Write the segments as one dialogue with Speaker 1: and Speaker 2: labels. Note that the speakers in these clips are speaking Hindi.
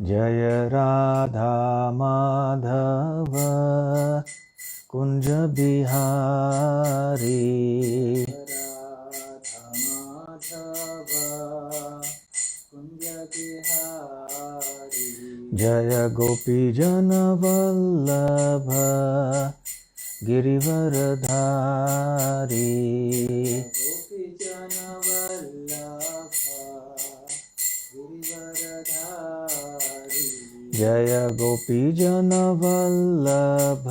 Speaker 1: जय राधा माधव कुंज बिहारी।
Speaker 2: राधा माधव कुंज बिहारी।
Speaker 1: जय गोपी जन वल्लभ गिरिवरधारी।
Speaker 2: गोपी जन वल्लभ गिरिवरधारी।
Speaker 1: जय गोपी जन वल्लभ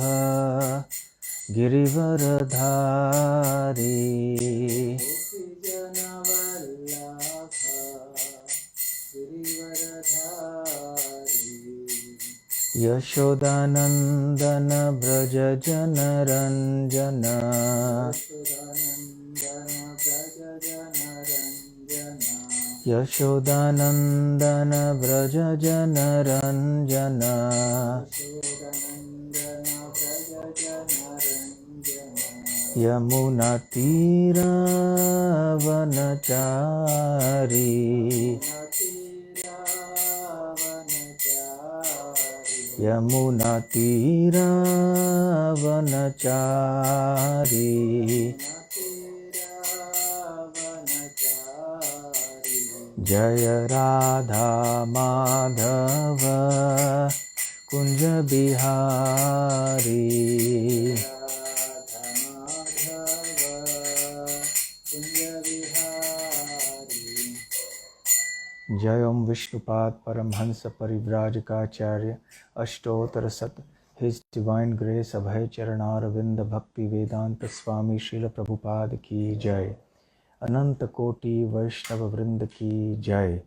Speaker 1: गिरिवरधारी।
Speaker 2: गोपी जन वल्लभ गिरिवरधारी।
Speaker 1: यशोदानंदन ब्रज जनरंजन।
Speaker 2: यशोदानंदन व्रज जनरंजन।
Speaker 1: यशोदानंदन ब्रज जनरंजन।
Speaker 2: यशोदानंदन व्रज जनरंजन।
Speaker 1: यमुना तीरावनचारी। यमुना तीरावनचारी। जय राधा माधव कुंज बिहारी। जय ओम विष्णुपाद परमहंस परिव्राजकाचार्य अष्टोत्तर शत हिज डिवाइन ग्रेस अभय चरणारविंद भक्ति वेदांत स्वामी श्रील प्रभुपाद की जय। अनंत कोटि वैष्णव वृंद की जय।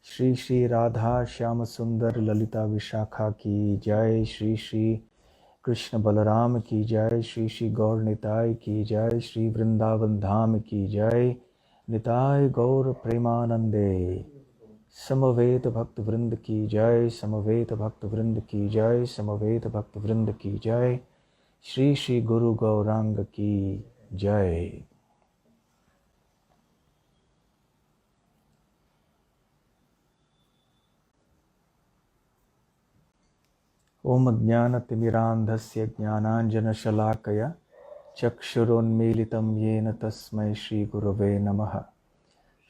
Speaker 1: श्री श्री राधा श्याम सुंदर ललिता विशाखा की जय। श्री श्री कृष्ण बलराम की जय। श्री श्री गौर निताय की जय। श्री वृंदावन धाम की जय। निताय गौर प्रेमानंदे। समवेत भक्त वृंद की जय। समवेत भक्त वृंद की जय। समवेत भक्त वृंद की जय। श्री श्री गुरु गौरांग की जय। ओम ज्ञानतिमिरान्धस्य ज्ञानाञ्जनशलाकया चक्षुरुन्मीलितं येन तस्मै श्रीगुरवे नमः।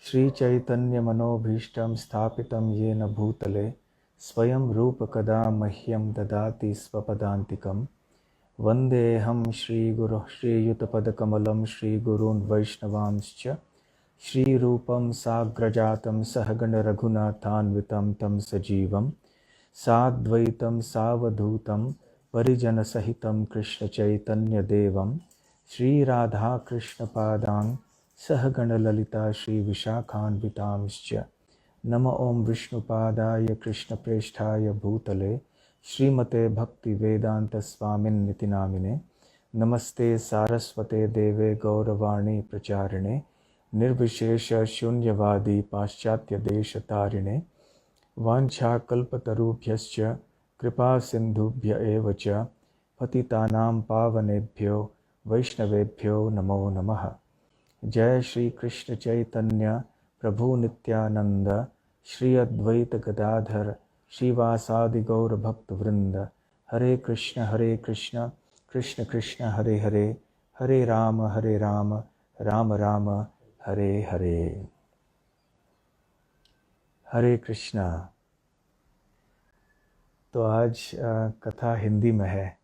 Speaker 1: श्रीचैतन्यमनोभीष्टं स्थापितं येन भूतले स्वयं रूपकदा मह्यं ददाति स्वपदान्तिकं। वन्देऽहं श्रीगुरुः श्रीयुतपदकमलं श्रीगुरून् वैष्णवांश्च श्रीरूपं साग्रजातं सहगण रघुनाथान्वितं तं सजीवं साद्वैतं सावधूतं परिजनसहितं कृष्णचैतन्यदेवं श्रीराधाकृष्णपादान् सहगणललिता श्रीविशाखान्वितांश्च। नमो ॐ विष्णुपादाय कृष्णप्रेष्ठाय भूतले श्रीमते भक्तिवेदान्तस्वामिन्निति नामिने। नमस्ते सारस्वते देवे गौरवाणी प्रचारिणे निर्विशेष शून्यवादी पाश्चात्यदेशतारिणे। वाञ्छाकल्पतरुभ्यश्च कृपा सिन्धुभ्य एव च पतितानां पावनेभ्यो वैष्णवेभ्यो नमो नमः। जय श्री कृष्ण चैतन्य प्रभु नित्यानंद श्री अद्वैत गदाधर श्रीवासादि गौर भक्त वृंद। हरे कृष्ण कृष्ण कृष्ण हरे हरे हरे राम राम राम हरे हरे। हरे कृष्णा। तो आज कथा हिंदी में है,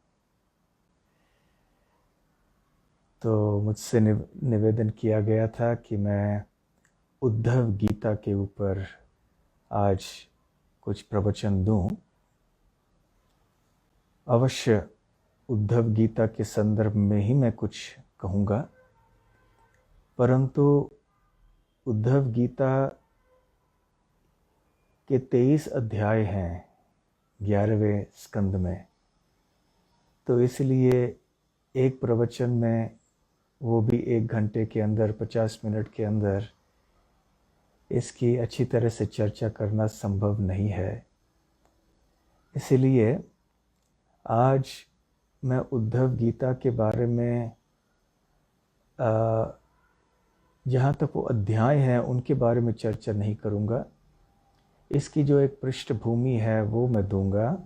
Speaker 1: तो मुझसे निवेदन किया गया था कि मैं उद्धव गीता के ऊपर आज कुछ प्रवचन दूं। अवश्य उद्धव गीता के संदर्भ में ही मैं कुछ कहूँगा, परंतु उद्धव गीता के 23 अध्याय हैं 11वें स्कंद में, तो इसलिए एक प्रवचन में, वो भी 1 घंटे के अंदर 50 मिनट के अंदर इसकी अच्छी तरह से चर्चा करना संभव नहीं है। इसलिए आज मैं उद्धव गीता के बारे में जहाँ तक वो अध्याय हैं उनके बारे में चर्चा नहीं करूँगा, इसकी जो एक पृष्ठभूमि है वो मैं दूंगा,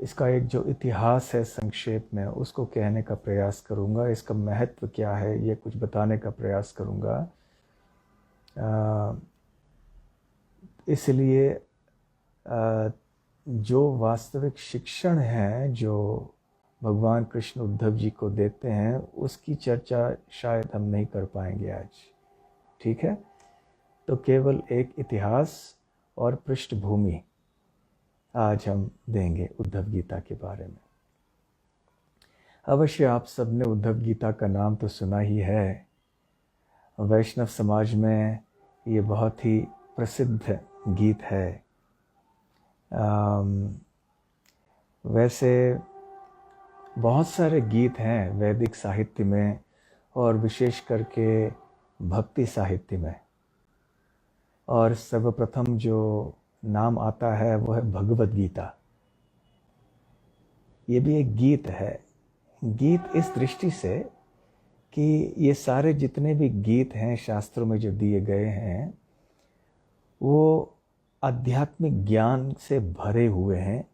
Speaker 1: इसका एक जो इतिहास है संक्षेप में उसको कहने का प्रयास करूंगा, इसका महत्व क्या है ये कुछ बताने का प्रयास करूंगा। इसलिए जो वास्तविक शिक्षण है जो भगवान कृष्ण उद्धव जी को देते हैं उसकी चर्चा शायद हम नहीं कर पाएंगे आज, ठीक है। तो केवल एक इतिहास और पृष्ठभूमि आज हम देंगे उद्धव गीता के बारे में। अवश्य आप सबने उद्धव गीता का नाम तो सुना ही है। वैष्णव समाज में ये बहुत ही प्रसिद्ध गीत है। वैसे बहुत सारे गीत हैं वैदिक साहित्य में और विशेष करके भक्ति साहित्य में, और सर्वप्रथम जो नाम आता है वो है भगवद गीता। ये भी एक गीत है। गीत इस दृष्टि से कि ये सारे जितने भी गीत हैं शास्त्रों में जो दिए गए हैं वो आध्यात्मिक ज्ञान से भरे हुए हैं,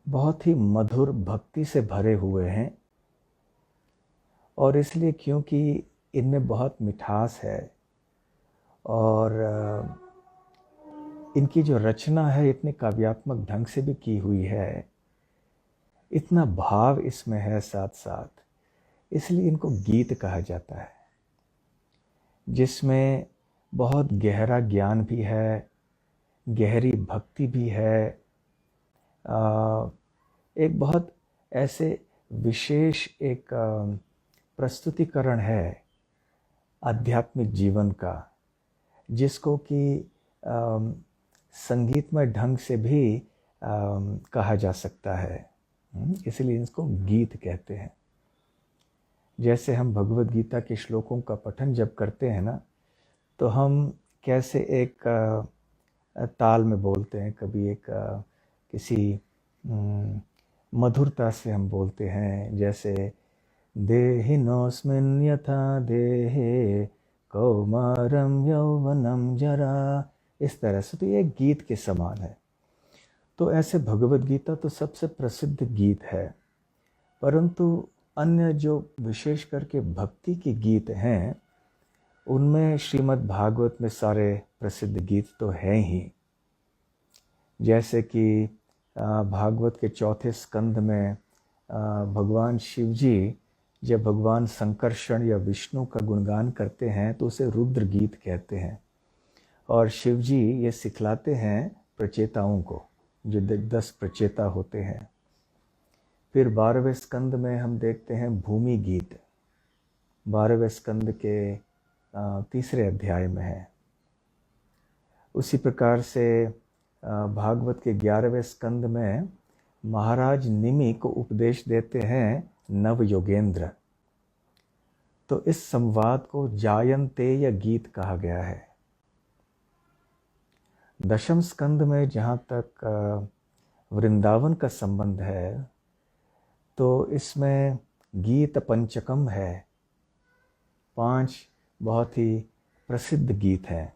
Speaker 1: बहुत ही मधुर भक्ति से भरे हुए हैं। और इसलिए क्योंकि इनमें बहुत मिठास है और इनकी जो रचना है इतने काव्यात्मक ढंग से भी की हुई है, इतना भाव इसमें है साथ साथ, इसलिए इनको गीत कहा जाता है, जिसमें बहुत गहरा ज्ञान भी है, गहरी भक्ति भी है, एक बहुत ऐसे विशेष एक प्रस्तुतिकरण है आध्यात्मिक जीवन का, जिसको कि संगीतमय ढंग से भी कहा जा सकता है, इसलिए इसको गीत कहते हैं। जैसे हम भगवद गीता के श्लोकों का पठन जब करते हैं ना, तो हम कैसे एक ताल में बोलते हैं, कभी एक किसी मधुरता से हम बोलते हैं, जैसे देहिनोऽस्मिन् यथा देहे कौमारं यौवनं जरा, इस तरह से। तो ये गीत के समान है। तो ऐसे भगवद गीता तो सबसे प्रसिद्ध गीत है, परंतु अन्य जो विशेष करके भक्ति के गीत हैं उनमें श्रीमद् भागवत में सारे प्रसिद्ध गीत तो हैं ही। जैसे कि भागवत के चौथे स्कंद में भगवान शिव जी जब भगवान संकर्षण या विष्णु का गुणगान करते हैं तो उसे रुद्र गीत कहते हैं, और शिव जी ये सिखलाते हैं प्रचेताओं को, जो 10 प्रचेता होते हैं। फिर 12वें स्कंद में हम देखते हैं भूमि गीत, 12वें स्कंद के 3रे अध्याय में है। उसी प्रकार से भागवत के 11वें स्कंद में महाराज निमि को उपदेश देते हैं नव योगेंद्र। तो इस संवाद को जायंतेय गीत कहा गया है। 10वें स्कंद में जहाँ तक वृंदावन का संबंध है, तो इसमें गीत पंचकम है। 5 बहुत ही प्रसिद्ध गीत हैं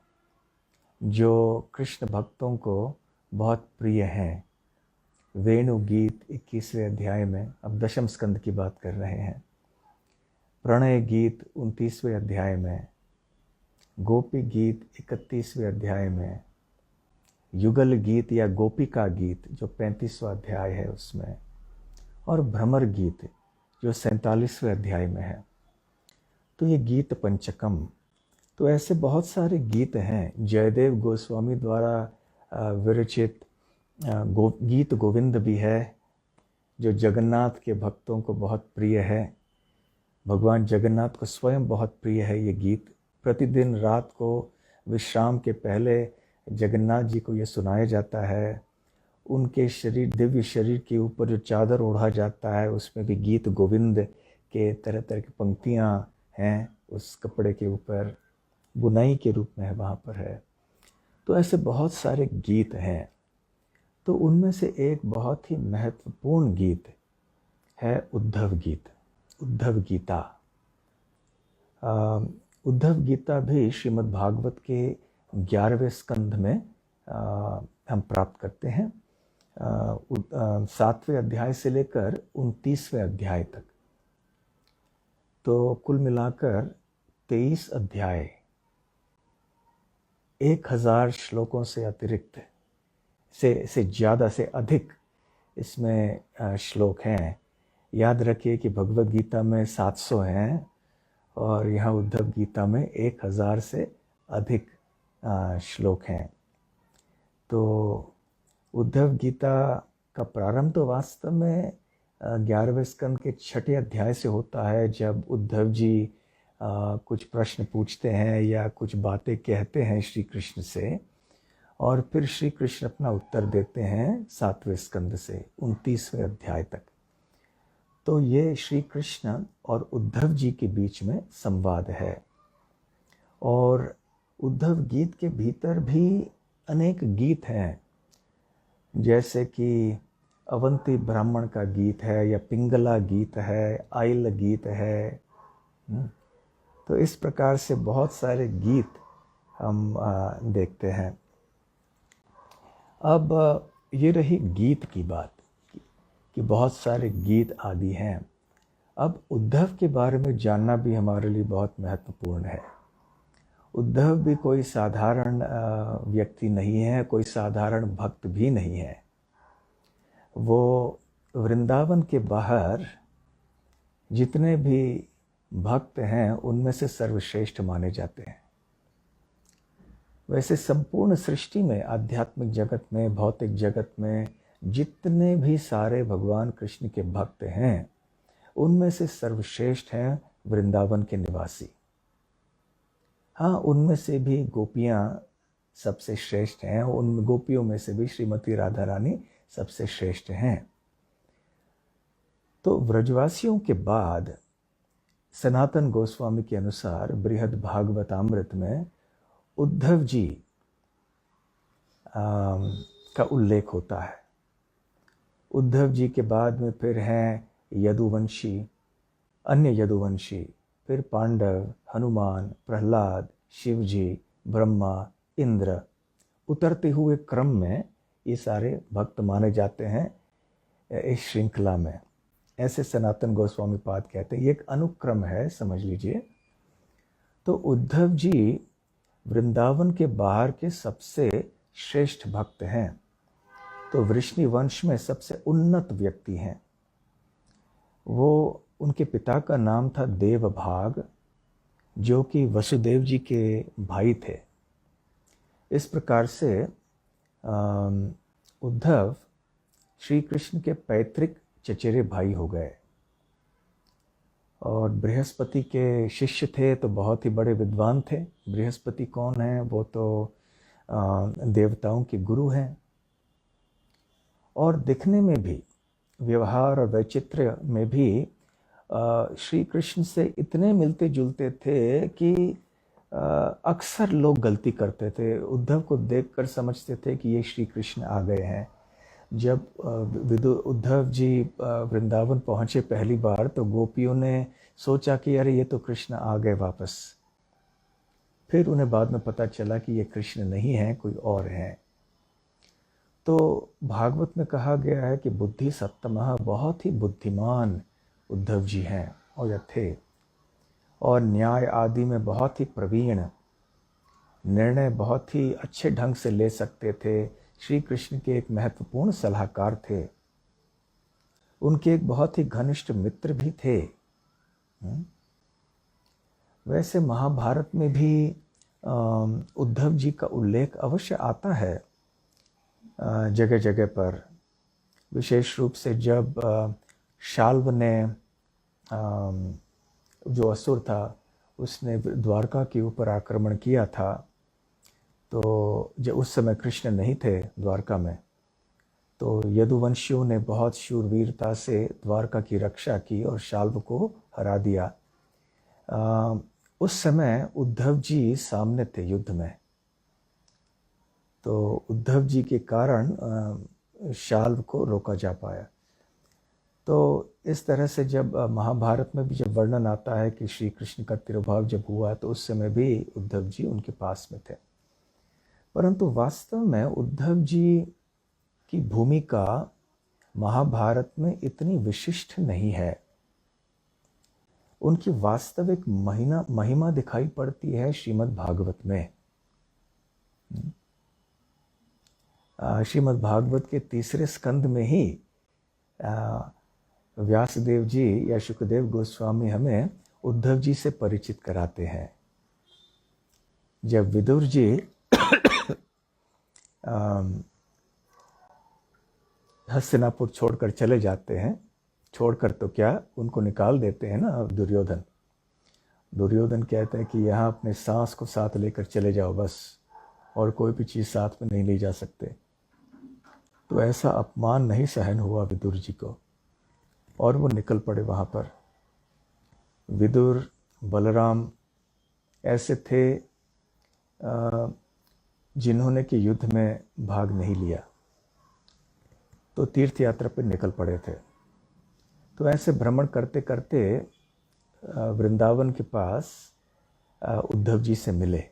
Speaker 1: जो कृष्ण भक्तों को बहुत प्रिय हैं। वेणु गीत 21वें अध्याय में, अब 10वें स्कंद की बात कर रहे हैं। प्रणय गीत 29वें अध्याय में, गोपी गीत 31वें अध्याय में, युगल गीत या गोपिका गीत जो 35वां अध्याय है उसमें, और भ्रमर गीत जो 47वें अध्याय में है। तो ये गीत पंचकम। तो ऐसे बहुत सारे गीत हैं। जयदेव गोस्वामी द्वारा विरचित गीत गोविंद भी है, जो जगन्नाथ के भक्तों को बहुत प्रिय है। भगवान जगन्नाथ को स्वयं बहुत प्रिय है ये गीत। प्रतिदिन रात को विश्राम के पहले जगन्नाथ जी को ये सुनाया जाता है। उनके शरीर, दिव्य शरीर के ऊपर जो चादर ओढ़ा जाता है उसमें भी गीत गोविंद के तरह तरह की पंक्तियाँ हैं, उस कपड़े के ऊपर बुनाई के रूप में है, वहाँ पर है। तो ऐसे बहुत सारे गीत हैं। तो उनमें से एक बहुत ही महत्वपूर्ण गीत है उद्धव गीत, उद्धव गीता। उद्धव गीता भी श्रीमद् भागवत के 11वें स्कंध में हम प्राप्त करते हैं, 7वें अध्याय से लेकर 29वें अध्याय तक। तो कुल मिलाकर 23 अध्याय, 1000 श्लोकों से अतिरिक्त से ज़्यादा से अधिक इसमें श्लोक हैं। याद रखिए कि भगवद गीता में 700 हैं और यहाँ उद्धव गीता में 1000 से अधिक श्लोक हैं। तो उद्धव गीता का प्रारंभ तो वास्तव में 11वें स्कंद के 6ठे अध्याय से होता है, जब उद्धव जी कुछ प्रश्न पूछते हैं या कुछ बातें कहते हैं श्री कृष्ण से, और फिर श्री कृष्ण अपना उत्तर देते हैं 7वें स्कंद से 29वें अध्याय तक। तो ये श्री कृष्ण और उद्धव जी के बीच में संवाद है। और उद्धव गीत के भीतर भी अनेक गीत हैं, जैसे कि अवंती ब्राह्मण का गीत है, या पिंगला गीत है, आइल गीत है। तो इस प्रकार से बहुत सारे गीत हम देखते हैं। अब ये रही गीत की बात कि बहुत सारे गीत आदि हैं। अब उद्धव के बारे में जानना भी हमारे लिए बहुत महत्वपूर्ण है। उद्धव भी कोई साधारण व्यक्ति नहीं है, कोई साधारण भक्त भी नहीं है। वो वृंदावन के बाहर जितने भी भक्त हैं उनमें से सर्वश्रेष्ठ माने जाते हैं। वैसे संपूर्ण सृष्टि में, आध्यात्मिक जगत में, भौतिक जगत में जितने भी सारे भगवान कृष्ण के भक्त हैं, उनमें से सर्वश्रेष्ठ हैं वृंदावन के निवासी। हाँ, उनमें से भी गोपियाँ सबसे श्रेष्ठ हैं। उन गोपियों में से भी श्रीमती राधा रानी सबसे श्रेष्ठ हैं। तो ब्रजवासियों के बाद सनातन गोस्वामी के अनुसार बृहद भागवतामृत में उद्धव जी का उल्लेख होता है। उद्धव जी के बाद में फिर हैं यदुवंशी, अन्य यदुवंशी, फिर पांडव, हनुमान, प्रहलाद, शिव जी, ब्रह्मा, इंद्र। उतरते हुए क्रम में ये सारे भक्त माने जाते हैं इस श्रृंखला में। ऐसे सनातन गोस्वामी पाद कहते हैं। ये एक अनुक्रम है, समझ लीजिए। तो उद्धव जी वृंदावन के बाहर के सबसे श्रेष्ठ भक्त हैं। तो वृष्णि वंश में सबसे उन्नत व्यक्ति हैं वो। उनके पिता का नाम था देवभाग, जो कि वसुदेव जी के भाई थे। इस प्रकार से उद्धव श्री कृष्ण के पैतृक चचेरे भाई हो गए। और बृहस्पति के शिष्य थे, तो बहुत ही बड़े विद्वान थे। बृहस्पति कौन है? वो तो देवताओं के गुरु हैं। और दिखने में भी, व्यवहार और वैचित्र्य में भी श्री कृष्ण से इतने मिलते जुलते थे कि अक्सर लोग गलती करते थे। उद्धव को देखकर समझते थे कि ये श्री कृष्ण आ गए हैं। जब उद्धव जी वृंदावन पहुँचे पहली बार, तो गोपियों ने सोचा कि अरे ये तो कृष्ण आ गए वापस। फिर उन्हें बाद में पता चला कि ये कृष्ण नहीं है, कोई और हैं। तो भागवत में कहा गया है कि बुद्धि सत्तमः, बहुत ही बुद्धिमान उद्धव जी हैं और या थे, और न्याय आदि में बहुत ही प्रवीण, निर्णय बहुत ही अच्छे ढंग से ले सकते थे। श्री कृष्ण के एक महत्वपूर्ण सलाहकार थे। उनके एक बहुत ही घनिष्ठ मित्र भी थे। वैसे महाभारत में भी उद्धव जी का उल्लेख अवश्य आता है जगह जगह पर। विशेष रूप से जब शाल्व ने, जो असुर था, उसने द्वारका के ऊपर आक्रमण किया था, तो जब उस समय कृष्ण नहीं थे द्वारका में, तो यदुवंशियों ने बहुत शूरवीरता से द्वारका की रक्षा की और शाल्व को हरा दिया। उस समय उद्धव जी सामने थे युद्ध में। तो उद्धव जी के कारण शाल्व को रोका जा पाया। तो इस तरह से जब महाभारत में भी जब वर्णन आता है कि श्री कृष्ण का तिरुभाव जब हुआ, तो उस समय भी उद्धव जी उनके पास में थे। परंतु वास्तव में उद्धव जी की भूमिका महाभारत में इतनी विशिष्ट नहीं है। उनकी वास्तविक महिमा दिखाई पड़ती है श्रीमद् भागवत में। श्रीमद् भागवत के तीसरे स्कंद में ही व्यासदेव जी या शुकदेव गोस्वामी हमें उद्धव जी से परिचित कराते हैं। जब विदुर जी हस्तिनापुर छोड़कर चले जाते हैं, छोड़कर तो क्या, उनको निकाल देते हैं ना दुर्योधन। दुर्योधन कहते हैं कि यहाँ अपने सांस को साथ लेकर चले जाओ बस, और कोई भी चीज़ साथ में नहीं ले जा सकते। तो ऐसा अपमान नहीं सहन हुआ विदुर जी को, और वो निकल पड़े वहाँ पर। विदुर, बलराम ऐसे थे जिन्होंने कि युद्ध में भाग नहीं लिया, तो तीर्थ यात्रा पर निकल पड़े थे। तो ऐसे भ्रमण करते करते वृंदावन के पास उद्धव जी से मिले।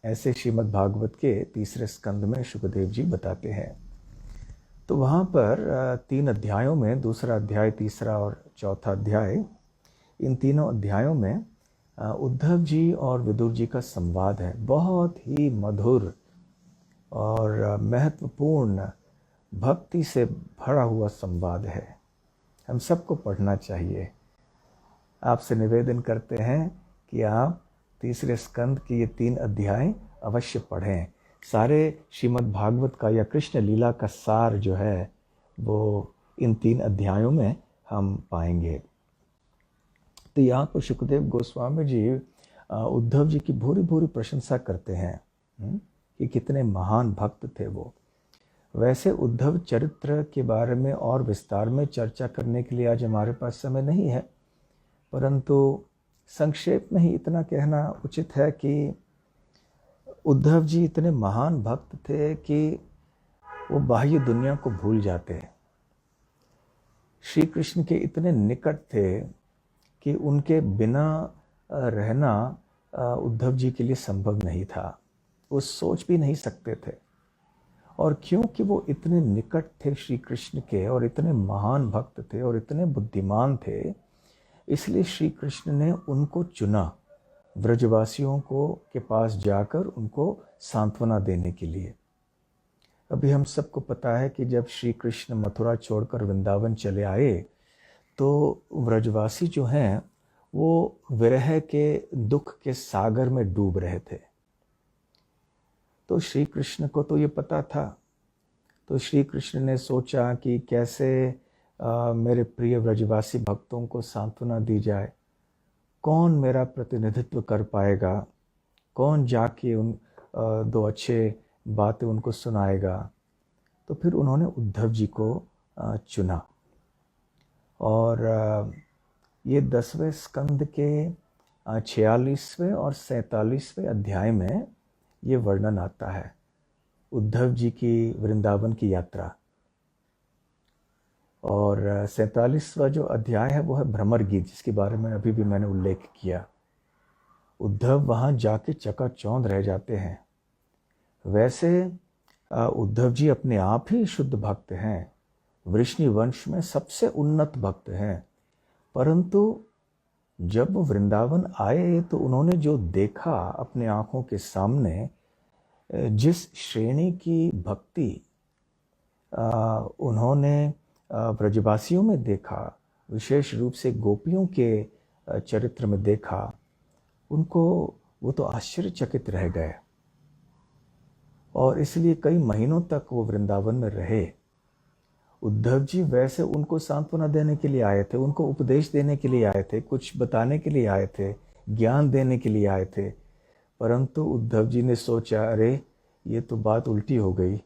Speaker 1: ऐसे श्रीमद् भागवत के तीसरे स्कंद में शुकदेव जी बताते हैं। तो वहाँ पर 3 अध्यायों में, दूसरा अध्याय, तीसरा और चौथा अध्याय, इन तीनों अध्यायों में उद्धव जी और विदुर जी का संवाद है। बहुत ही मधुर और महत्वपूर्ण, भक्ति से भरा हुआ संवाद है। हम सबको पढ़ना चाहिए। आपसे निवेदन करते हैं कि आप तीसरे स्कंद के ये 3 अध्याय अवश्य पढ़ें। सारे श्रीमद् भागवत का या कृष्ण लीला का सार जो है वो इन 3 अध्यायों में हम पाएंगे। तो यहाँ पर शुकदेव गोस्वामी जी उद्धव जी की भूरी भूरी प्रशंसा करते हैं कि कितने महान भक्त थे वो। वैसे उद्धव चरित्र के बारे में और विस्तार में चर्चा करने के लिए आज हमारे पास समय नहीं है, परंतु संक्षेप में ही इतना कहना उचित है कि उद्धव जी इतने महान भक्त थे कि वो बाह्य दुनिया को भूल जाते। श्री कृष्ण के इतने निकट थे कि उनके बिना रहना उद्धव जी के लिए संभव नहीं था, वो सोच भी नहीं सकते थे। और क्योंकि वो इतने निकट थे श्री कृष्ण के, और इतने महान भक्त थे और इतने बुद्धिमान थे, इसलिए श्री कृष्ण ने उनको चुना व्रजवासियों को के पास जाकर उनको सांत्वना देने के लिए। अभी हम सबको पता है कि जब श्री कृष्ण मथुरा छोड़कर वृंदावन चले आए तो व्रजवासी जो हैं वो विरह के दुख के सागर में डूब रहे थे। तो श्री कृष्ण को तो ये पता था। तो श्री कृष्ण ने सोचा कि कैसे मेरे प्रिय व्रजवासी भक्तों को सांत्वना दी जाए, कौन मेरा प्रतिनिधित्व कर पाएगा, कौन जाके उन 2 अच्छे बातें उनको सुनाएगा। तो फिर उन्होंने उद्धव जी को चुना। और ये 10वें स्कंद के 46वें और 47वें अध्याय में ये वर्णन आता है, उद्धव जी की वृंदावन की यात्रा। और 47वां जो अध्याय है वो है भ्रमर गीत, जिसके बारे में अभी भी मैंने उल्लेख किया। उद्धव वहाँ जाके चकाचौंध रह जाते हैं। वैसे उद्धव जी अपने आप ही शुद्ध भक्त हैं, वृष्णि वंश में सबसे उन्नत भक्त हैं, परंतु जब वो वृंदावन आए तो उन्होंने जो देखा अपने आँखों के सामने, जिस श्रेणी की भक्ति उन्होंने ब्रजवासियों में देखा, विशेष रूप से गोपियों के चरित्र में देखा, उनको वो तो आश्चर्यचकित रह गए। और इसलिए कई महीनों तक वो वृंदावन में रहे। उद्धव जी वैसे उनको सांत्वना देने के लिए आए थे, उनको उपदेश देने के लिए आए थे, कुछ बताने के लिए आए थे, ज्ञान देने के लिए आए थे, परंतु उद्धव जी ने सोचा, अरे ये तो बात उल्टी हो गई।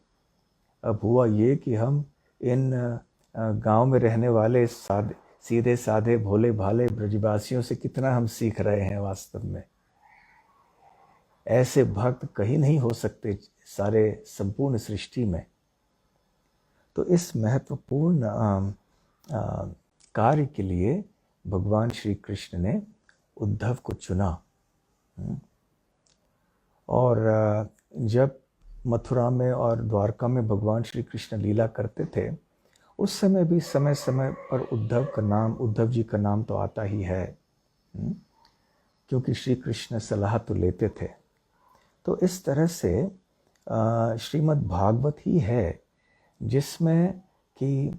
Speaker 1: अब हुआ ये कि हम इन गांव में रहने वाले सीधे साधे भोले भाले ब्रजवासियों से कितना हम सीख रहे हैं। वास्तव में ऐसे भक्त कहीं नहीं हो सकते सारे संपूर्ण सृष्टि में। तो इस महत्वपूर्ण कार्य के लिए भगवान श्री कृष्ण ने उद्धव को चुना। और जब मथुरा में और द्वारका में भगवान श्री कृष्ण लीला करते थे, उस समय भी समय समय पर उद्धव जी का नाम तो आता ही है, क्योंकि श्री कृष्ण सलाह तो लेते थे। तो इस तरह से श्रीमद् भागवत ही है जिसमें कि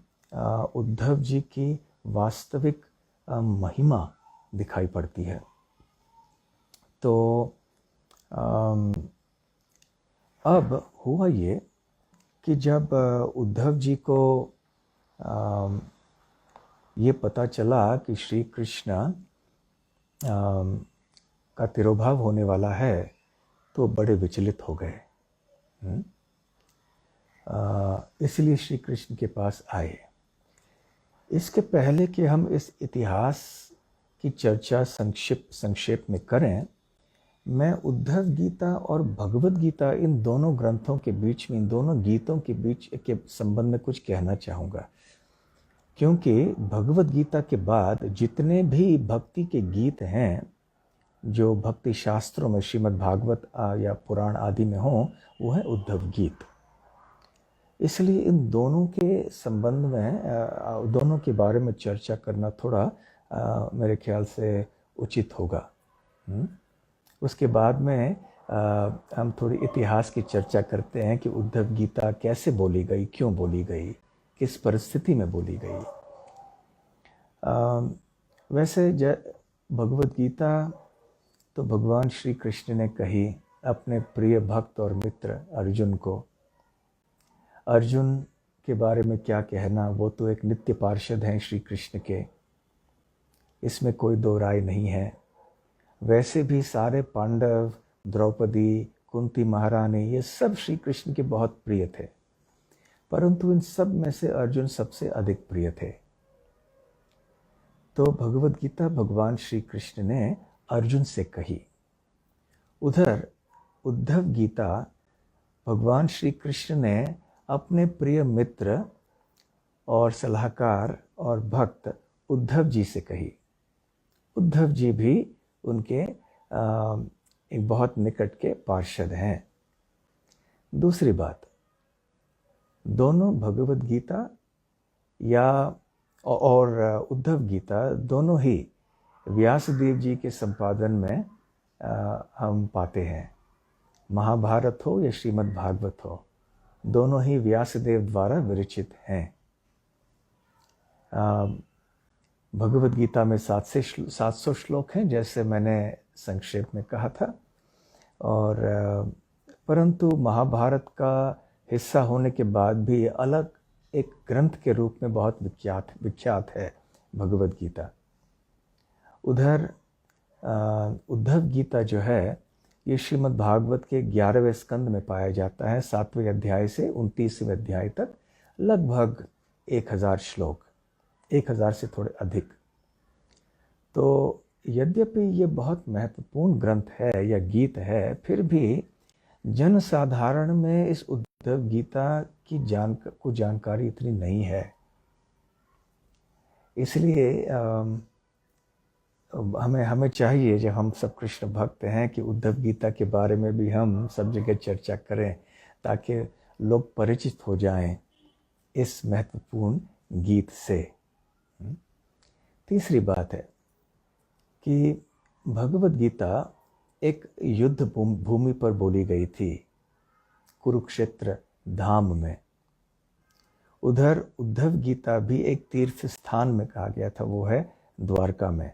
Speaker 1: उद्धव जी की वास्तविक महिमा दिखाई पड़ती है। तो अब हुआ ये कि जब उद्धव जी को ये पता चला कि श्री कृष्ण का तिरोभाव होने वाला है, तो बड़े विचलित हो गए। इसलिए श्री कृष्ण के पास आए। इसके पहले कि हम इस इतिहास की चर्चा संक्षेप में करें, मैं उद्धव गीता और भगवद गीता, इन दोनों ग्रंथों के बीच में, इन दोनों गीतों के बीच के संबंध में कुछ कहना चाहूँगा। क्योंकि भगवद गीता के बाद जितने भी भक्ति के गीत हैं जो भक्ति शास्त्रों में श्रीमद् भागवत या पुराण आदि में हों, वो है उद्धव गीत। इसलिए इन दोनों के संबंध में, दोनों के बारे में चर्चा करना थोड़ा मेरे ख्याल से उचित होगा। उसके बाद में हम थोड़ी इतिहास की चर्चा करते हैं कि उद्धव गीता कैसे बोली गई, क्यों बोली गई, किस परिस्थिति में बोली गई। वैसे भगवद गीता तो भगवान श्री कृष्ण ने कही अपने प्रिय भक्त और मित्र अर्जुन को। अर्जुन के बारे में क्या कहना, वो तो एक नित्य पार्षद हैं श्री कृष्ण के, इसमें कोई दो राय नहीं है। वैसे भी सारे पांडव, द्रौपदी, कुंती महारानी, ये सब श्री कृष्ण के बहुत प्रिय थे, परंतु इन सब में से अर्जुन सबसे अधिक प्रिय थे। तो भगवद गीता भगवान श्री कृष्ण ने अर्जुन से कही। उधर उद्धव गीता भगवान श्री कृष्ण ने अपने प्रिय मित्र और सलाहकार और भक्त उद्धव जी से कही। उद्धव जी भी उनके एक बहुत निकट के पार्षद हैं। दूसरी बात, दोनों भगवद गीता या और उद्धव गीता दोनों ही व्यासदेव जी के संपादन में हम पाते हैं। महाभारत हो या श्रीमद् भागवत हो, दोनों ही व्यासदेव द्वारा विरचित हैं। भगवद गीता में 700 श्लोक हैं, जैसे मैंने संक्षेप में कहा था, और परंतु महाभारत का हिस्सा होने के बाद भी अलग एक ग्रंथ के रूप में बहुत विख्यात है भगवद गीता। उधर उद्धव गीता जो है, ये श्रीमद् भागवत के 11वें स्कंद में पाया जाता है। 7वें अध्याय से 29वें अध्याय तक लगभग 1000 श्लोक, 1000 से थोड़े अधिक। तो यद्यपि ये बहुत महत्वपूर्ण ग्रंथ है या गीत है, फिर भी जनसाधारण में इस उद्धव गीता की जानकारी इतनी नहीं है। इसलिए हमें चाहिए, जब हम सब कृष्ण भक्त हैं, कि उद्धव गीता के बारे में भी हम सब जगह चर्चा करें, ताकि लोग परिचित हो जाएं इस महत्वपूर्ण गीत से। तीसरी बात है कि भगवद गीता एक युद्ध भूमि पर बोली गई थी, कुरुक्षेत्र धाम में। उधर उद्धव गीता भी एक तीर्थ स्थान में कहा गया था, वो है द्वारका में।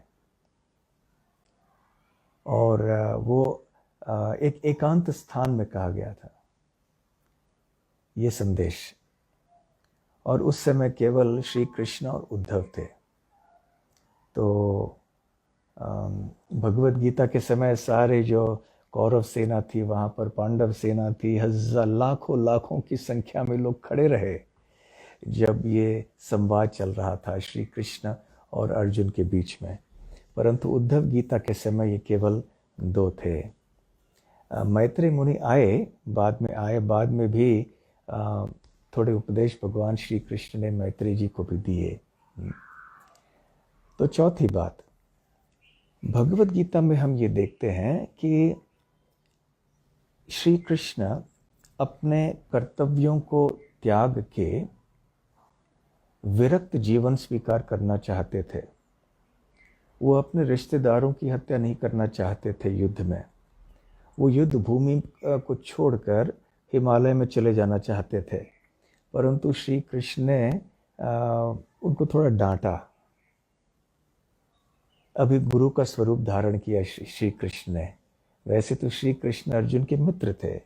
Speaker 1: और वो एक एकांत स्थान में कहा गया था ये संदेश, और उस समय केवल श्री कृष्ण और उद्धव थे। तो भगवद गीता के समय सारे जो कौरव सेना थी, वहाँ पर पांडव सेना थी, लाखों की संख्या में लोग खड़े रहे जब ये संवाद चल रहा था श्री कृष्ण और अर्जुन के बीच में। परंतु उद्धव गीता के समय ये केवल 2 थे। मैत्रेय मुनि बाद में भी थोड़े उपदेश भगवान श्री कृष्ण ने मैत्रेय जी को भी दिए। तो चौथी बात, भगवद गीता में हम ये देखते हैं कि श्री कृष्ण अपने कर्तव्यों को त्याग के विरक्त जीवन स्वीकार करना चाहते थे। वो अपने रिश्तेदारों की हत्या नहीं करना चाहते थे युद्ध में। वो युद्ध भूमि को छोड़कर हिमालय में चले जाना चाहते थे, परंतु श्री कृष्ण ने उनको थोड़ा डांटा। अभी गुरु का स्वरूप धारण किया श्री कृष्ण ने। वैसे तो श्री कृष्ण अर्जुन के मित्र थे,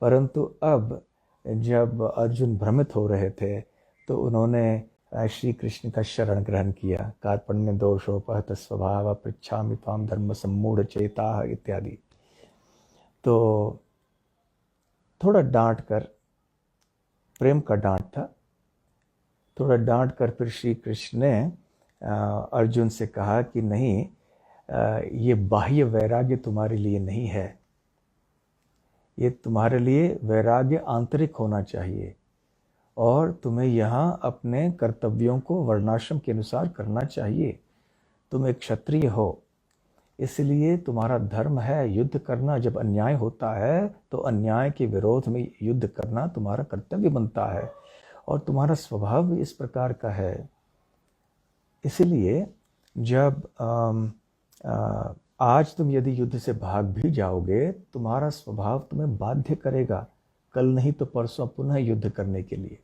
Speaker 1: परंतु अब जब अर्जुन भ्रमित हो रहे थे तो उन्होंने श्री कृष्ण का शरण ग्रहण किया। कार्पण्य दोषोपहत स्वभाव पृच्छामि त्वाम धर्म सम्मूढ़ चेता इत्यादि। तो थोड़ा डांट कर, प्रेम का डांट था, थोड़ा डांट कर फिर श्री कृष्ण ने अर्जुन से कहा कि नहीं, ये बाह्य वैराग्य तुम्हारे लिए नहीं है, ये तुम्हारे लिए वैराग्य आंतरिक होना चाहिए और तुम्हें यहाँ अपने कर्तव्यों को वर्णाश्रम के अनुसार करना चाहिए। तुम एक क्षत्रिय हो, इसलिए तुम्हारा धर्म है युद्ध करना। जब अन्याय होता है तो अन्याय के विरोध में युद्ध करना तुम्हारा कर्तव्य बनता है और तुम्हारा स्वभाव भी इस प्रकार का है। इसलिए जब आज तुम यदि युद्ध से भाग भी जाओगे, तुम्हारा स्वभाव तुम्हें बाध्य करेगा कल नहीं तो परसों पुनः युद्ध करने के लिए।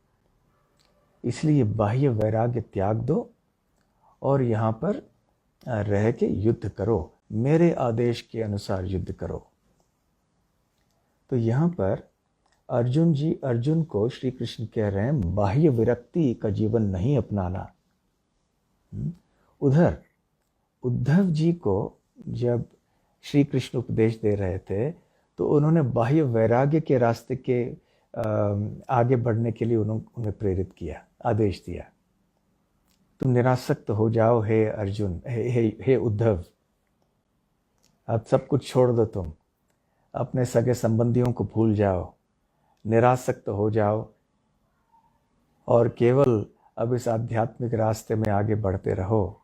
Speaker 1: इसलिए बाह्य वैराग्य त्याग दो और यहाँ पर रह के युद्ध करो, मेरे आदेश के अनुसार युद्ध करो। तो यहाँ पर अर्जुन को श्री कृष्ण कह रहे हैं बाह्य विरक्ति का जीवन नहीं अपनाना। उधर उद्धव जी को जब श्री कृष्ण उपदेश दे रहे थे तो उन्होंने बाह्य वैराग्य के रास्ते के आगे बढ़ने के लिए उन्हें प्रेरित किया, आदेश दिया। तुम निरासक्त हो जाओ हे अर्जुन, हे उद्धव, अब सब कुछ छोड़ दो, तुम अपने सगे संबंधियों को भूल जाओ, निरासक्त हो जाओ और केवल अब इस आध्यात्मिक रास्ते में आगे बढ़ते रहो।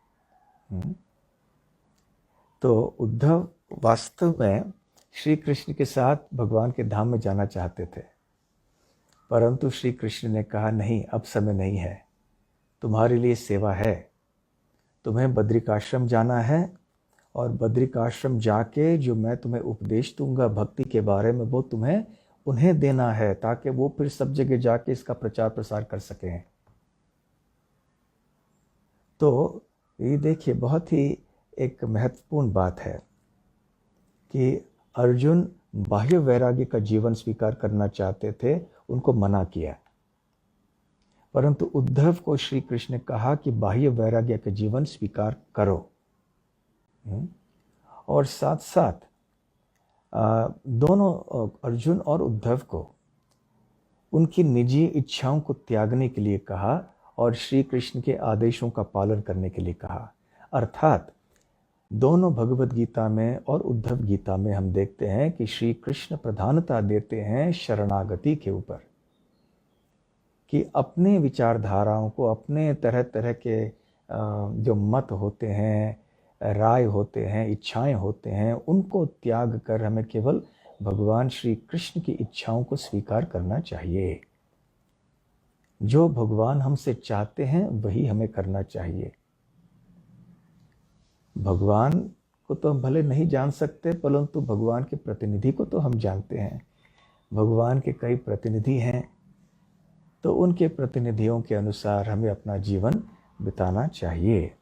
Speaker 1: तो उद्धव वास्तव में श्री कृष्ण के साथ भगवान के धाम में जाना चाहते थे, परंतु श्री कृष्ण ने कहा नहीं, अब समय नहीं है, तुम्हारे लिए सेवा है, तुम्हें बद्रिकाश्रम जाना है और बद्रिकाश्रम जाके जो मैं तुम्हें उपदेश दूंगा भक्ति के बारे में वो तुम्हें उन्हें देना है, ताकि वो फिर सब जगह जाके इसका प्रचार प्रसार कर सकें। तो ये देखिए, बहुत ही एक महत्वपूर्ण बात है कि अर्जुन बाह्य वैराग्य का जीवन स्वीकार करना चाहते थे, उनको मना किया, परंतु उद्धव को श्री कृष्ण ने कहा कि बाह्य वैराग्य का जीवन स्वीकार करो। और साथ साथ दोनों अर्जुन और उद्धव को उनकी निजी इच्छाओं को त्यागने के लिए कहा और श्री कृष्ण के आदेशों का पालन करने के लिए कहा। अर्थात दोनों भगवत गीता में और उद्धव गीता में हम देखते हैं कि श्री कृष्ण प्रधानता देते हैं शरणागति के ऊपर, कि अपने विचारधाराओं को, अपने तरह तरह के जो मत होते हैं, राय होते हैं, इच्छाएं होते हैं, उनको त्याग कर हमें केवल भगवान श्री कृष्ण की इच्छाओं को स्वीकार करना चाहिए। जो भगवान हमसे चाहते हैं वही हमें करना चाहिए। भगवान को तो हम भले नहीं जान सकते, परंतु भगवान के प्रतिनिधि को तो हम जानते हैं। भगवान के कई प्रतिनिधि हैं, तो उनके प्रतिनिधियों के अनुसार हमें अपना जीवन बिताना चाहिए।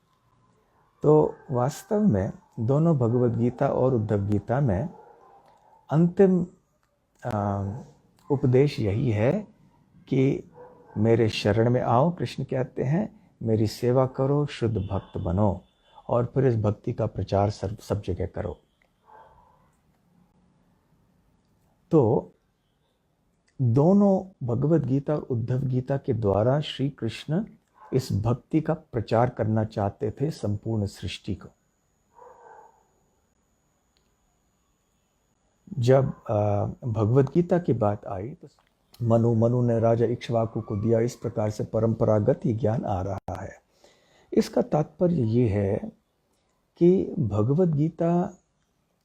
Speaker 1: तो वास्तव में दोनों भगवत गीता और उद्धव गीता में अंतिम उपदेश यही है कि मेरे शरण में आओ, कृष्ण कहते हैं, मेरी सेवा करो, शुद्ध भक्त बनो और फिर इस भक्ति का प्रचार सब जगह करो। तो दोनों भगवत गीता और उद्धव गीता के द्वारा श्री कृष्ण इस भक्ति का प्रचार करना चाहते थे संपूर्ण सृष्टि को। जब भगवत गीता की बात आई तो मनु ने राजा इक्ष्वाकु को दिया, इस प्रकार से परंपरागत ही ज्ञान आ रहा है। इसका तात्पर्य ये है कि भगवत गीता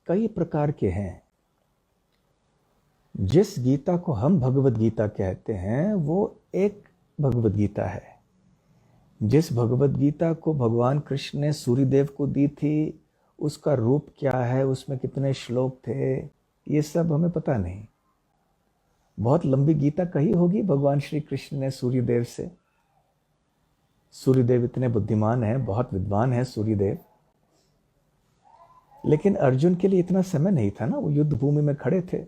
Speaker 1: कई प्रकार के हैं। जिस गीता को हम भगवत गीता कहते हैं वो एक भगवत गीता है। जिस भगवत गीता को भगवान कृष्ण ने सूर्यदेव को दी थी, उसका रूप क्या है, उसमें कितने श्लोक थे, ये सब हमें पता नहीं। बहुत लंबी गीता कही होगी भगवान श्री कृष्ण ने सूर्यदेव से। सूर्यदेव इतने बुद्धिमान हैं, बहुत विद्वान है सूर्यदेव। लेकिन अर्जुन के लिए इतना समय नहीं था ना, वो युद्ध भूमि में खड़े थे,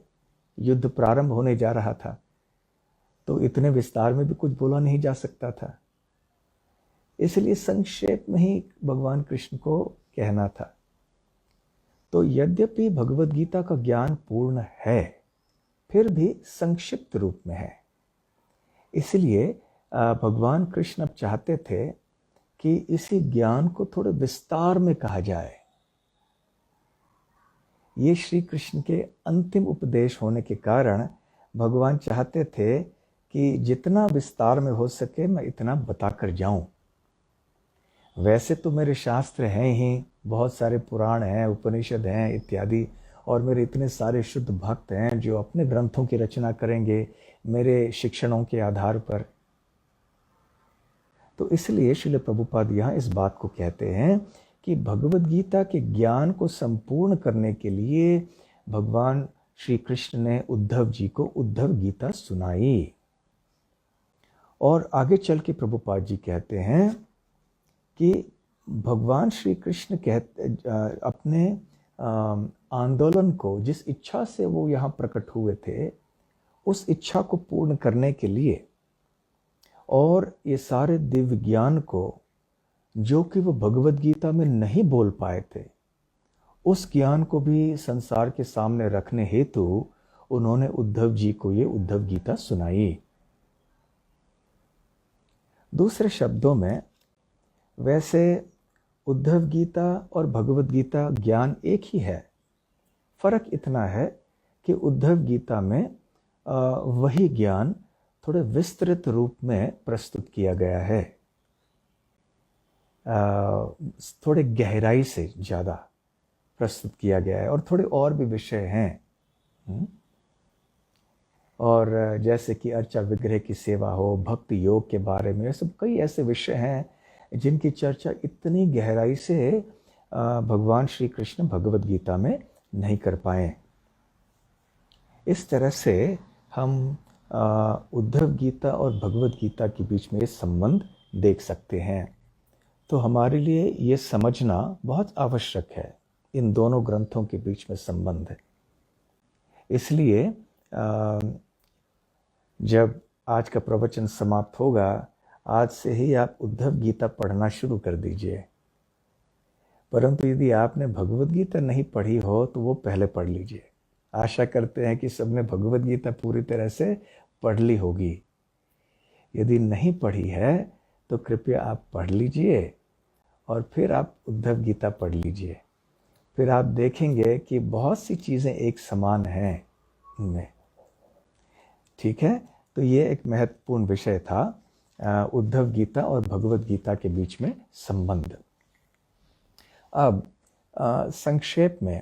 Speaker 1: युद्ध प्रारंभ होने जा रहा था, तो इतने विस्तार में भी कुछ बोला नहीं जा सकता था। इसलिए संक्षेप में ही भगवान कृष्ण को कहना था। तो यद्यपि भगवत गीता का ज्ञान पूर्ण है, फिर भी संक्षिप्त रूप में है। इसलिए भगवान कृष्ण अब चाहते थे कि इसी ज्ञान को थोड़े विस्तार में कहा जाए। ये श्री कृष्ण के अंतिम उपदेश होने के कारण भगवान चाहते थे कि जितना विस्तार में हो सके मैं इतना बताकर जाऊं। वैसे तो मेरे शास्त्र हैं ही, बहुत सारे पुराण हैं, उपनिषद हैं इत्यादि, और मेरे इतने सारे शुद्ध भक्त हैं जो अपने ग्रंथों की रचना करेंगे मेरे शिक्षणों के आधार पर। तो इसलिए श्रील प्रभुपाद यहाँ इस बात को कहते हैं कि भगवत गीता के ज्ञान को संपूर्ण करने के लिए भगवान श्री कृष्ण ने उद्धव जी को उद्धव गीता सुनाई। और आगे चल के प्रभुपाद जी कहते हैं कि भगवान श्री कृष्ण अपने आंदोलन को, जिस इच्छा से वो यहाँ प्रकट हुए थे, उस इच्छा को पूर्ण करने के लिए और ये सारे दिव्य ज्ञान को जो कि वो भगवत गीता में नहीं बोल पाए थे, उस ज्ञान को भी संसार के सामने रखने हेतु उन्होंने उद्धव जी को ये उद्धव गीता सुनाई। दूसरे शब्दों में, वैसे उद्धव गीता और भगवत गीता ज्ञान एक ही है। फर्क इतना है कि उद्धव गीता में वही ज्ञान थोड़े विस्तृत रूप में प्रस्तुत किया गया है, थोड़े गहराई से ज़्यादा प्रस्तुत किया गया है, और थोड़े और भी विषय हैं। और जैसे कि अर्चा विग्रह की सेवा हो, भक्ति योग के बारे में, सब कई ऐसे विषय हैं जिनकी चर्चा इतनी गहराई से भगवान श्री कृष्ण भगवत गीता में नहीं कर पाए। इस तरह से हम उद्धव गीता और भगवत गीता के बीच में ये संबंध देख सकते हैं। तो हमारे लिए ये समझना बहुत आवश्यक है, इन दोनों ग्रंथों के बीच में संबंध है। इसलिए जब आज का प्रवचन समाप्त होगा, आज से ही आप उद्धव गीता पढ़ना शुरू कर दीजिए। परंतु यदि आपने भगवत गीता नहीं पढ़ी हो तो वो पहले पढ़ लीजिए। आशा करते हैं कि सबने भगवत गीता पूरी तरह से पढ़ ली होगी। यदि नहीं पढ़ी है तो कृपया आप पढ़ लीजिए और फिर आप उद्धव गीता पढ़ लीजिए। फिर आप देखेंगे कि बहुत सी चीज़ें एक समान हैं इनमें। ठीक है, तो ये एक महत्वपूर्ण विषय था, उद्धव गीता और भगवत गीता के बीच में संबंध। अब संक्षेप में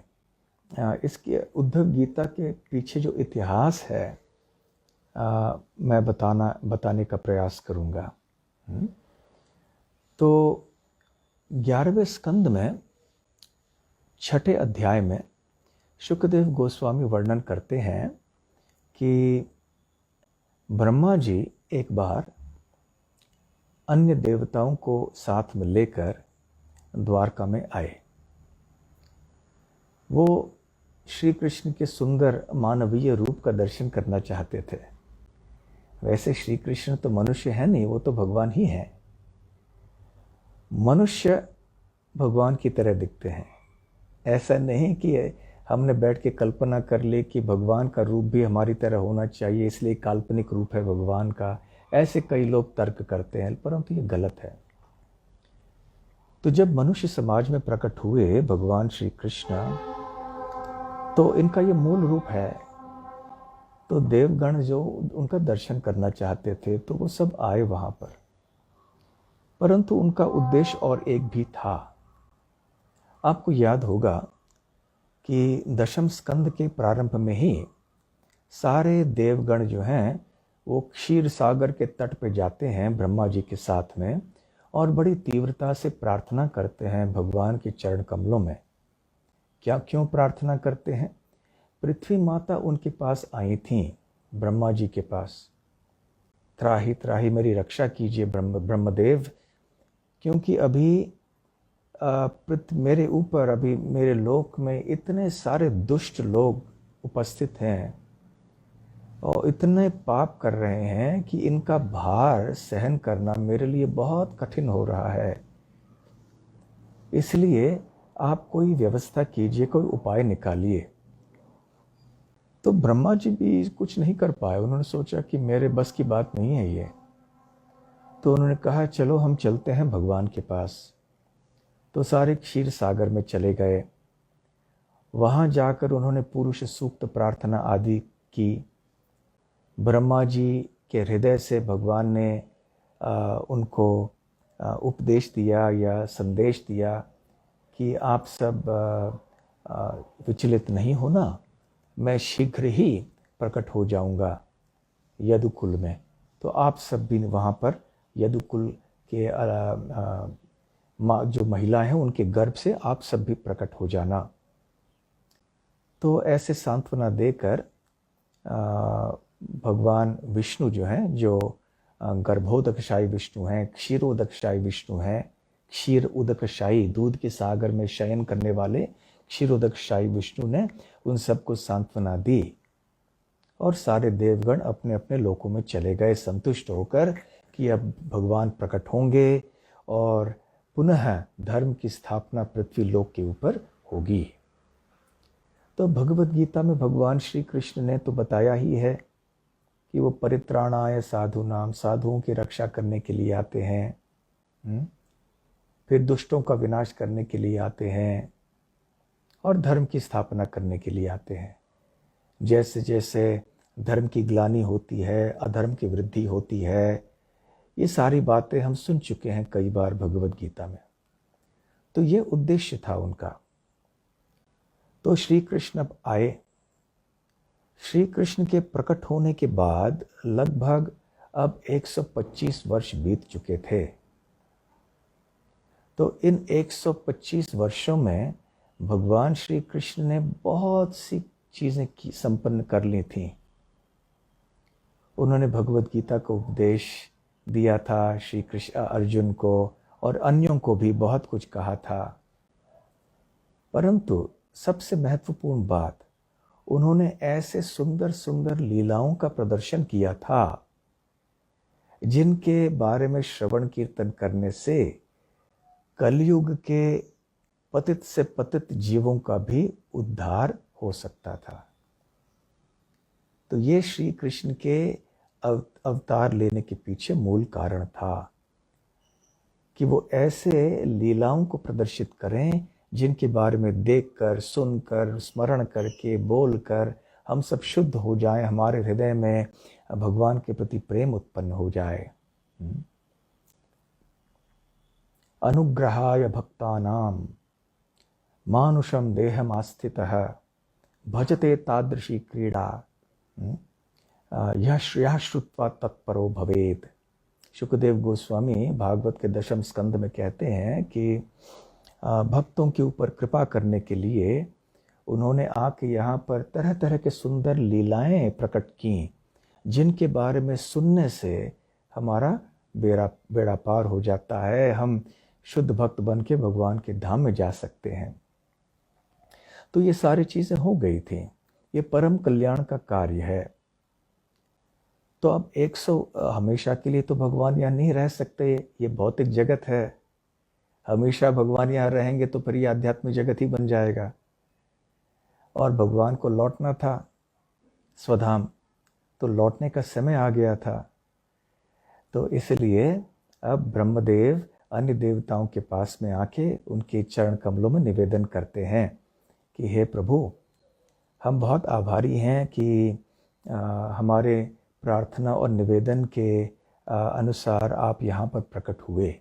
Speaker 1: इसके उद्धव गीता के पीछे जो इतिहास है मैं बताने का प्रयास करूँगा। तो 11वें स्कंद में 6ठे अध्याय में शुकदेव गोस्वामी वर्णन करते हैं कि ब्रह्मा जी एक बार अन्य देवताओं को साथ में लेकर द्वारका में आए। वो श्री कृष्ण के सुंदर मानवीय रूप का दर्शन करना चाहते थे। वैसे श्री कृष्ण तो मनुष्य है नहीं, वो तो भगवान ही है। मनुष्य भगवान की तरह दिखते हैं। ऐसा नहीं कि हमने बैठ के कल्पना कर ली कि भगवान का रूप भी हमारी तरह होना चाहिए, इसलिए काल्पनिक रूप है भगवान का। ऐसे कई लोग तर्क करते हैं, परंतु ये गलत है। तो जब मनुष्य समाज में प्रकट हुए भगवान श्री कृष्ण, तो इनका ये मूल रूप है। तो देवगण जो उनका दर्शन करना चाहते थे तो वो सब आए वहाँ पर, परंतु उनका उद्देश्य और एक भी था। आपको याद होगा कि दशम स्कंद के प्रारंभ में ही सारे देवगण जो हैं वो क्षीर सागर के तट पे जाते हैं ब्रह्मा जी के साथ में, और बड़ी तीव्रता से प्रार्थना करते हैं भगवान के चरण कमलों में। क्या क्यों प्रार्थना करते हैं? पृथ्वी माता उनके पास आई थीं, ब्रह्मा जी के पास, त्राही त्राही मेरी रक्षा कीजिए ब्रह्मदेव, क्योंकि अभी मेरे ऊपर, अभी मेरे लोक में इतने सारे दुष्ट लोग उपस्थित हैं और इतने पाप कर रहे हैं कि इनका भार सहन करना मेरे लिए बहुत कठिन हो रहा है। इसलिए आप कोई व्यवस्था कीजिए, कोई उपाय निकालिए। तो ब्रह्मा जी भी कुछ नहीं कर पाए। उन्होंने सोचा कि मेरे बस की बात नहीं है ये। तो उन्होंने कहा चलो हम चलते हैं भगवान के पास। तो सारे क्षीर सागर में चले गए। वहाँ जाकर उन्होंने पुरुष सूक्त प्रार्थना आदि की। ब्रह्मा जी के हृदय से भगवान ने उनको उपदेश दिया या संदेश दिया कि आप सब विचलित नहीं होना, मैं शीघ्र ही प्रकट हो जाऊंगा यदुकुल में। तो आप सब भी वहाँ पर यदुकुल के जो महिला हैं उनके गर्भ से आप सब भी प्रकट हो जाना। तो ऐसे सांत्वना देकर भगवान विष्णु जो हैं, जो गर्भोदकशायी विष्णु हैं, क्षीरोदकशायी विष्णु हैं, क्षीर उदकशायी, दूध के सागर में शयन करने वाले क्षीरोदकशायी विष्णु ने उन सबको सांत्वना दी और सारे देवगण अपने अपने लोकों में चले गए, संतुष्ट होकर कि अब भगवान प्रकट होंगे और पुनः धर्म की स्थापना पृथ्वी लोक के ऊपर होगी। तो भगवद गीता में भगवान श्री कृष्ण ने तो बताया ही है कि वो परित्राणाय साधूनाम, साधुओं की रक्षा करने के लिए आते हैं, फिर दुष्टों का विनाश करने के लिए आते हैं और धर्म की स्थापना करने के लिए आते हैं। जैसे जैसे धर्म की ग्लानि होती है, अधर्म की वृद्धि होती है, ये सारी बातें हम सुन चुके हैं कई बार भगवद गीता में। तो ये उद्देश्य था उनका। तो श्री कृष्ण अब आए। श्री कृष्ण के प्रकट होने के बाद लगभग अब 125 वर्ष बीत चुके थे। तो इन 125 वर्षों में भगवान श्री कृष्ण ने बहुत सी चीज़ें की संपन्न कर ली थी। उन्होंने भगवद गीता को उपदेश दिया था श्री कृष्ण अर्जुन को, और अन्यों को भी बहुत कुछ कहा था। परंतु सबसे महत्वपूर्ण बात, उन्होंने ऐसे सुंदर सुंदर लीलाओं का प्रदर्शन किया था जिनके बारे में श्रवण कीर्तन करने से कलयुग के पतित से पतित जीवों का भी उद्धार हो सकता था। तो ये श्री कृष्ण के अवतार लेने के पीछे मूल कारण था कि वो ऐसे लीलाओं को प्रदर्शित करें जिनके बारे में देखकर, सुनकर, स्मरण करके, बोलकर हम सब शुद्ध हो जाएं, हमारे हृदय में भगवान के प्रति प्रेम उत्पन्न हो जाए। अनुग्रहाय भक्तानां मानुषम देहमास्थितः भजते तादृशी क्रीड़ा यह श्रुत्वा तत्परो भवेत्। शुकदेव गोस्वामी भागवत के 10वें स्कंद में कहते हैं कि भक्तों के ऊपर कृपा करने के लिए उन्होंने आके यहाँ पर तरह तरह के सुंदर लीलाएं प्रकट की, जिनके बारे में सुनने से हमारा बेड़ा पार हो जाता है, हम शुद्ध भक्त बन के भगवान के धाम में जा सकते हैं। तो ये सारी चीज़ें हो गई थी। ये परम कल्याण का कार्य है। तो अब 100 हमेशा के लिए तो भगवान यहाँ नहीं रह सकते, ये भौतिक जगत है। हमेशा भगवान यहाँ रहेंगे तो फिर ये आध्यात्मिक जगत ही बन जाएगा। और भगवान को लौटना था स्वधाम, तो लौटने का समय आ गया था। तो इसलिए अब ब्रह्मदेव अन्य देवताओं के पास में आके उनके चरण कमलों में निवेदन करते हैं कि हे प्रभु, हम बहुत आभारी हैं कि हमारे प्रार्थना और निवेदन के अनुसार आप यहाँ पर प्रकट हुए,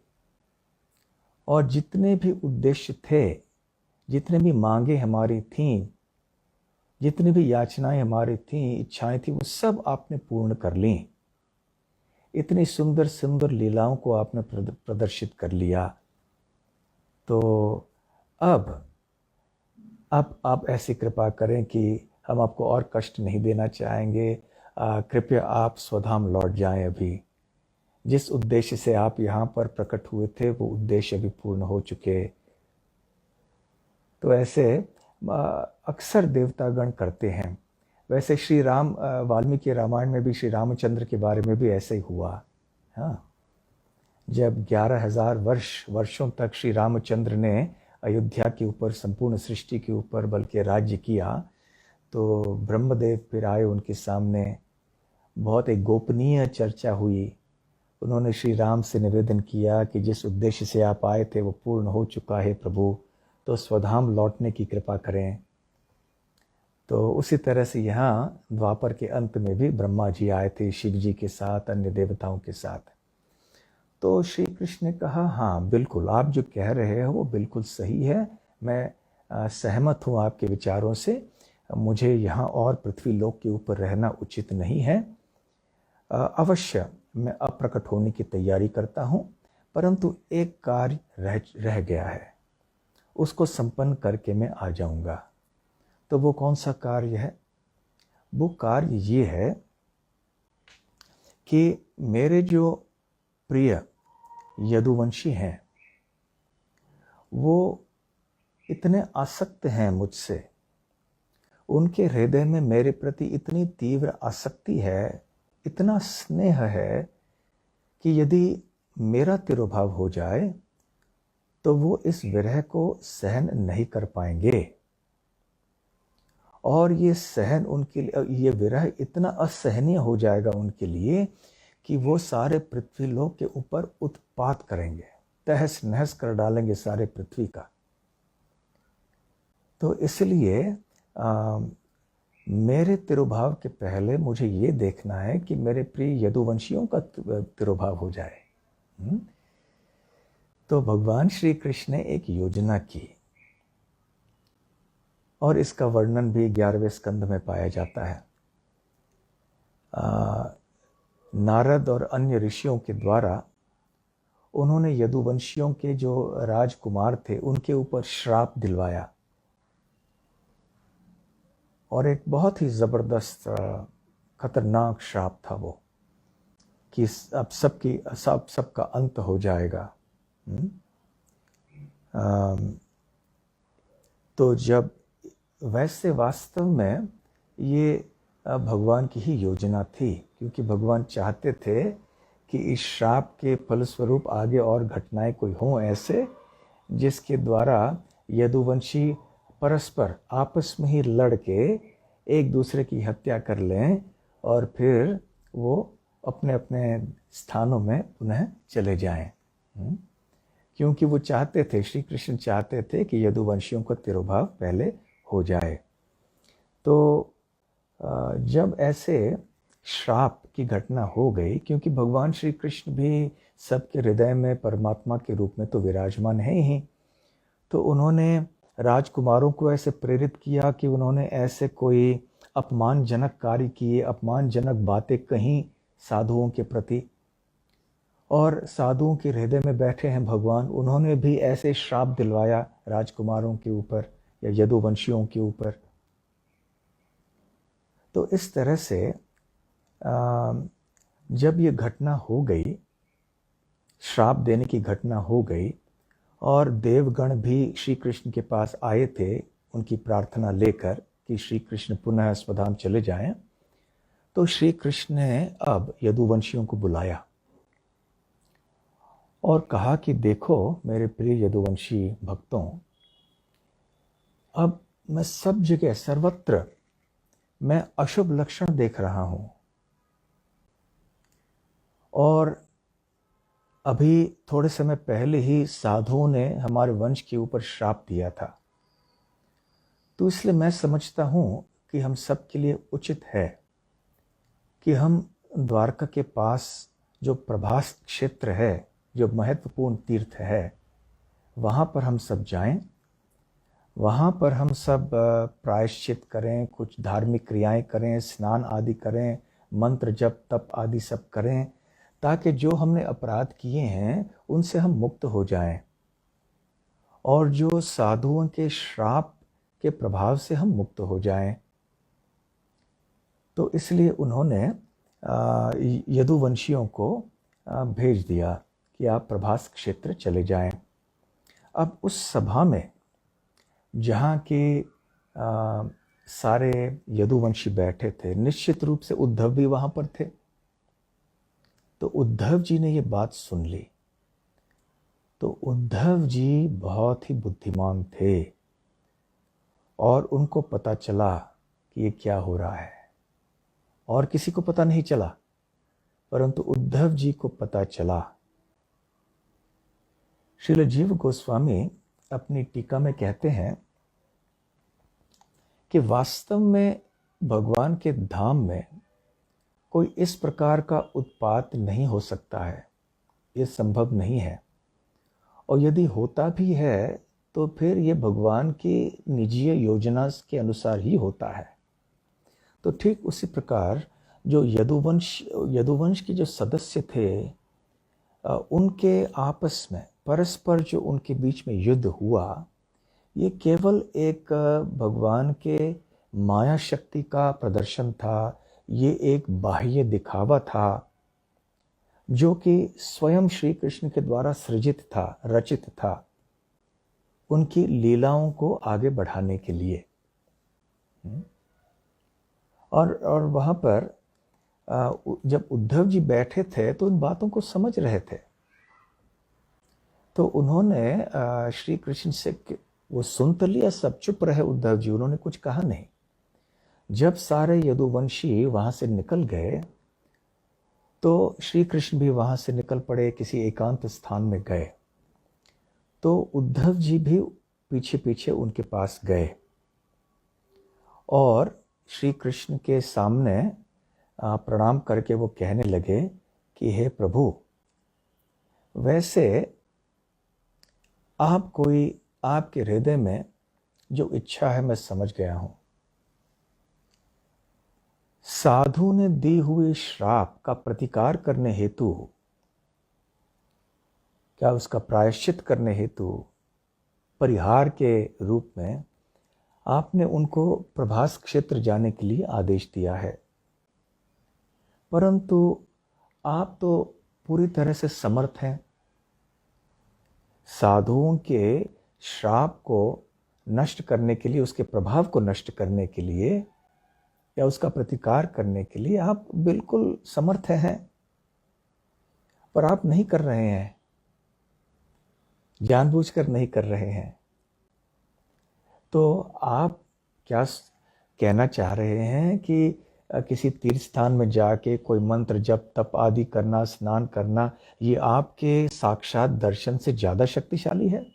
Speaker 1: और जितने भी उद्देश्य थे, जितने भी मांगे हमारी थीं, जितनी भी याचनाएं हमारी थीं, इच्छाएं थी, वो सब आपने पूर्ण कर ली। इतनी सुंदर सुंदर लीलाओं को आपने प्रदर्शित कर लिया। तो अब आप ऐसी कृपा करें कि हम आपको और कष्ट नहीं देना चाहेंगे। कृपया आप स्वधाम लौट जाएं। अभी जिस उद्देश्य से आप यहाँ पर प्रकट हुए थे वो उद्देश्य अभी पूर्ण हो चुके। तो ऐसे अक्सर देवतागण करते हैं। वैसे श्री राम, वाल्मीकि रामायण में भी श्री रामचंद्र के बारे में भी ऐसे ही हुआ। हाँ, जब 11,000 वर्षों तक श्री रामचंद्र ने अयोध्या के ऊपर, संपूर्ण सृष्टि के ऊपर बल्कि राज्य किया, तो ब्रह्मदेव फिर आए उनके सामने। बहुत एक गोपनीय चर्चा हुई। उन्होंने श्री राम से निवेदन किया कि जिस उद्देश्य से आप आए थे वो पूर्ण हो चुका है प्रभु, तो स्वधाम लौटने की कृपा करें। तो उसी तरह से यहाँ द्वापर के अंत में भी ब्रह्मा जी आए थे शिव जी के साथ, अन्य देवताओं के साथ। तो श्री कृष्ण ने कहा, हाँ बिल्कुल, आप जो कह रहे हो वो बिल्कुल सही है। मैं सहमत हूँ आपके विचारों से। मुझे यहाँ और पृथ्वी लोक के ऊपर रहना उचित नहीं है। अवश्य मैं अप्रकट होने की तैयारी करता हूँ, परंतु एक कार्य रह गया है, उसको संपन्न करके मैं आ जाऊँगा। तो वो कौन सा कार्य है? वो कार्य ये है कि मेरे जो प्रिय यदुवंशी हैं वो इतने आसक्त हैं मुझसे, उनके हृदय में मेरे प्रति इतनी तीव्र आसक्ति है, इतना स्नेह है कि यदि मेरा तिरोभाव हो जाए तो वो इस विरह को सहन नहीं कर पाएंगे। और ये सहन उनके लिए, ये विरह इतना असहनीय हो जाएगा उनके लिए कि वो सारे पृथ्वी लोक के ऊपर उत्पात करेंगे, तहस नहस कर डालेंगे सारे पृथ्वी का। तो इसलिए मेरे तिरुभाव के पहले मुझे ये देखना है कि मेरे प्रिय यदुवंशियों का तिरुभाव हो जाए। तो भगवान श्री कृष्ण ने एक योजना की और इसका वर्णन भी 11वें स्कंद में पाया जाता है। नारद और अन्य ऋषियों के द्वारा उन्होंने यदुवंशियों के जो राजकुमार थे उनके ऊपर श्राप दिलवाया, और एक बहुत ही ज़बरदस्त खतरनाक श्राप था वो, कि अब सबका अंत हो जाएगा। तो जब वैसे वास्तव में ये भगवान की ही योजना थी, क्योंकि भगवान चाहते थे कि इस श्राप के फलस्वरूप आगे और घटनाएं कोई हों ऐसे जिसके द्वारा यदुवंशी परस्पर आपस में ही लड़ के एक दूसरे की हत्या कर लें और फिर वो अपने अपने स्थानों में पुनः चले जाएं। क्योंकि वो चाहते थे, श्री कृष्ण चाहते थे कि यदुवंशियों का तिरोभाव पहले हो जाए। तो जब ऐसे श्राप की घटना हो गई, क्योंकि भगवान श्री कृष्ण भी सबके हृदय में परमात्मा के रूप में तो विराजमान है ही, तो उन्होंने राजकुमारों को ऐसे प्रेरित किया कि उन्होंने ऐसे कोई अपमानजनक कार्य किए, अपमानजनक बातें कहीं साधुओं के प्रति, और साधुओं के हृदय में बैठे हैं भगवान, उन्होंने भी ऐसे श्राप दिलवाया राजकुमारों के ऊपर या यदुवंशियों के ऊपर। तो इस तरह से जब ये घटना हो गई, श्राप देने की घटना हो गई, और देवगण भी श्री कृष्ण के पास आए थे उनकी प्रार्थना लेकर कि श्री कृष्ण पुनः स्वधाम चले जाएं, तो श्री कृष्ण ने अब यदुवंशियों को बुलाया और कहा कि देखो मेरे प्रिय यदुवंशी भक्तों, अब मैं सब जगह सर्वत्र मैं अशुभ लक्षण देख रहा हूं, और अभी थोड़े समय पहले ही साधुओं ने हमारे वंश के ऊपर श्राप दिया था। तो इसलिए मैं समझता हूं कि हम सब के लिए उचित है कि हम द्वारका के पास जो प्रभास क्षेत्र है, जो महत्वपूर्ण तीर्थ है, वहां पर हम सब जाएं, वहाँ पर हम सब प्रायश्चित करें, कुछ धार्मिक क्रियाएं करें, स्नान आदि करें, मंत्र जप तप आदि सब करें, ताकि जो हमने अपराध किए हैं उनसे हम मुक्त हो जाएं और जो साधुओं के श्राप के प्रभाव से हम मुक्त हो जाएं। तो इसलिए उन्होंने यदुवंशियों को भेज दिया कि आप प्रभास क्षेत्र चले जाएं। अब उस सभा में जहाँ के सारे यदुवंशी बैठे थे, निश्चित रूप से उद्धव भी वहाँ पर थे। तो उद्धव जी ने ये बात सुन ली। तो उद्धव जी बहुत ही बुद्धिमान थे और उनको पता चला कि ये क्या हो रहा है, और किसी को पता नहीं चला, परंतु उद्धव जी को पता चला। श्रील जीव गोस्वामी अपनी टीका में कहते हैं कि वास्तव में भगवान के धाम में कोई इस प्रकार का उत्पात नहीं हो सकता है, ये संभव नहीं है। और यदि होता भी है तो फिर ये भगवान की निजी योजना के अनुसार ही होता है। तो ठीक उसी प्रकार जो यदुवंश के जो सदस्य थे, उनके आपस में परस्पर जो उनके बीच में युद्ध हुआ, ये केवल एक भगवान के माया शक्ति का प्रदर्शन था। ये एक बाह्य दिखावा था जो कि स्वयं श्री कृष्ण के द्वारा सृजित था, रचित था, उनकी लीलाओं को आगे बढ़ाने के लिए। और वहाँ पर जब उद्धव जी बैठे थे तो उन बातों को समझ रहे थे। तो उन्होंने श्री कृष्ण से वो सुन तो लिया, सब चुप रहे उद्धव जी, उन्होंने कुछ कहा नहीं। जब सारे यदुवंशी वहाँ से निकल गए तो श्री कृष्ण भी वहाँ से निकल पड़े, किसी एकांत स्थान में गए। तो उद्धव जी भी पीछे पीछे उनके पास गए और श्री कृष्ण के सामने प्रणाम करके वो कहने लगे कि हे प्रभु, वैसे आपके हृदय में जो इच्छा है मैं समझ गया हूं। साधु ने दी हुई श्राप का प्रतिकार करने हेतु, क्या उसका प्रायश्चित करने हेतु, परिहार के रूप में आपने उनको प्रभास क्षेत्र जाने के लिए आदेश दिया है। परंतु आप तो पूरी तरह से समर्थ हैं। साधुओं के श्राप को नष्ट करने के लिए, उसके प्रभाव को नष्ट करने के लिए या उसका प्रतिकार करने के लिए आप बिल्कुल समर्थ हैं, पर आप नहीं कर रहे हैं, जानबूझकर नहीं कर रहे हैं। तो आप क्या कहना चाह रहे हैं कि किसी तीर्थ स्थान में जाके कोई मंत्र जप तप आदि करना, स्नान करना, ये आपके साक्षात दर्शन से ज्यादा शक्तिशाली है?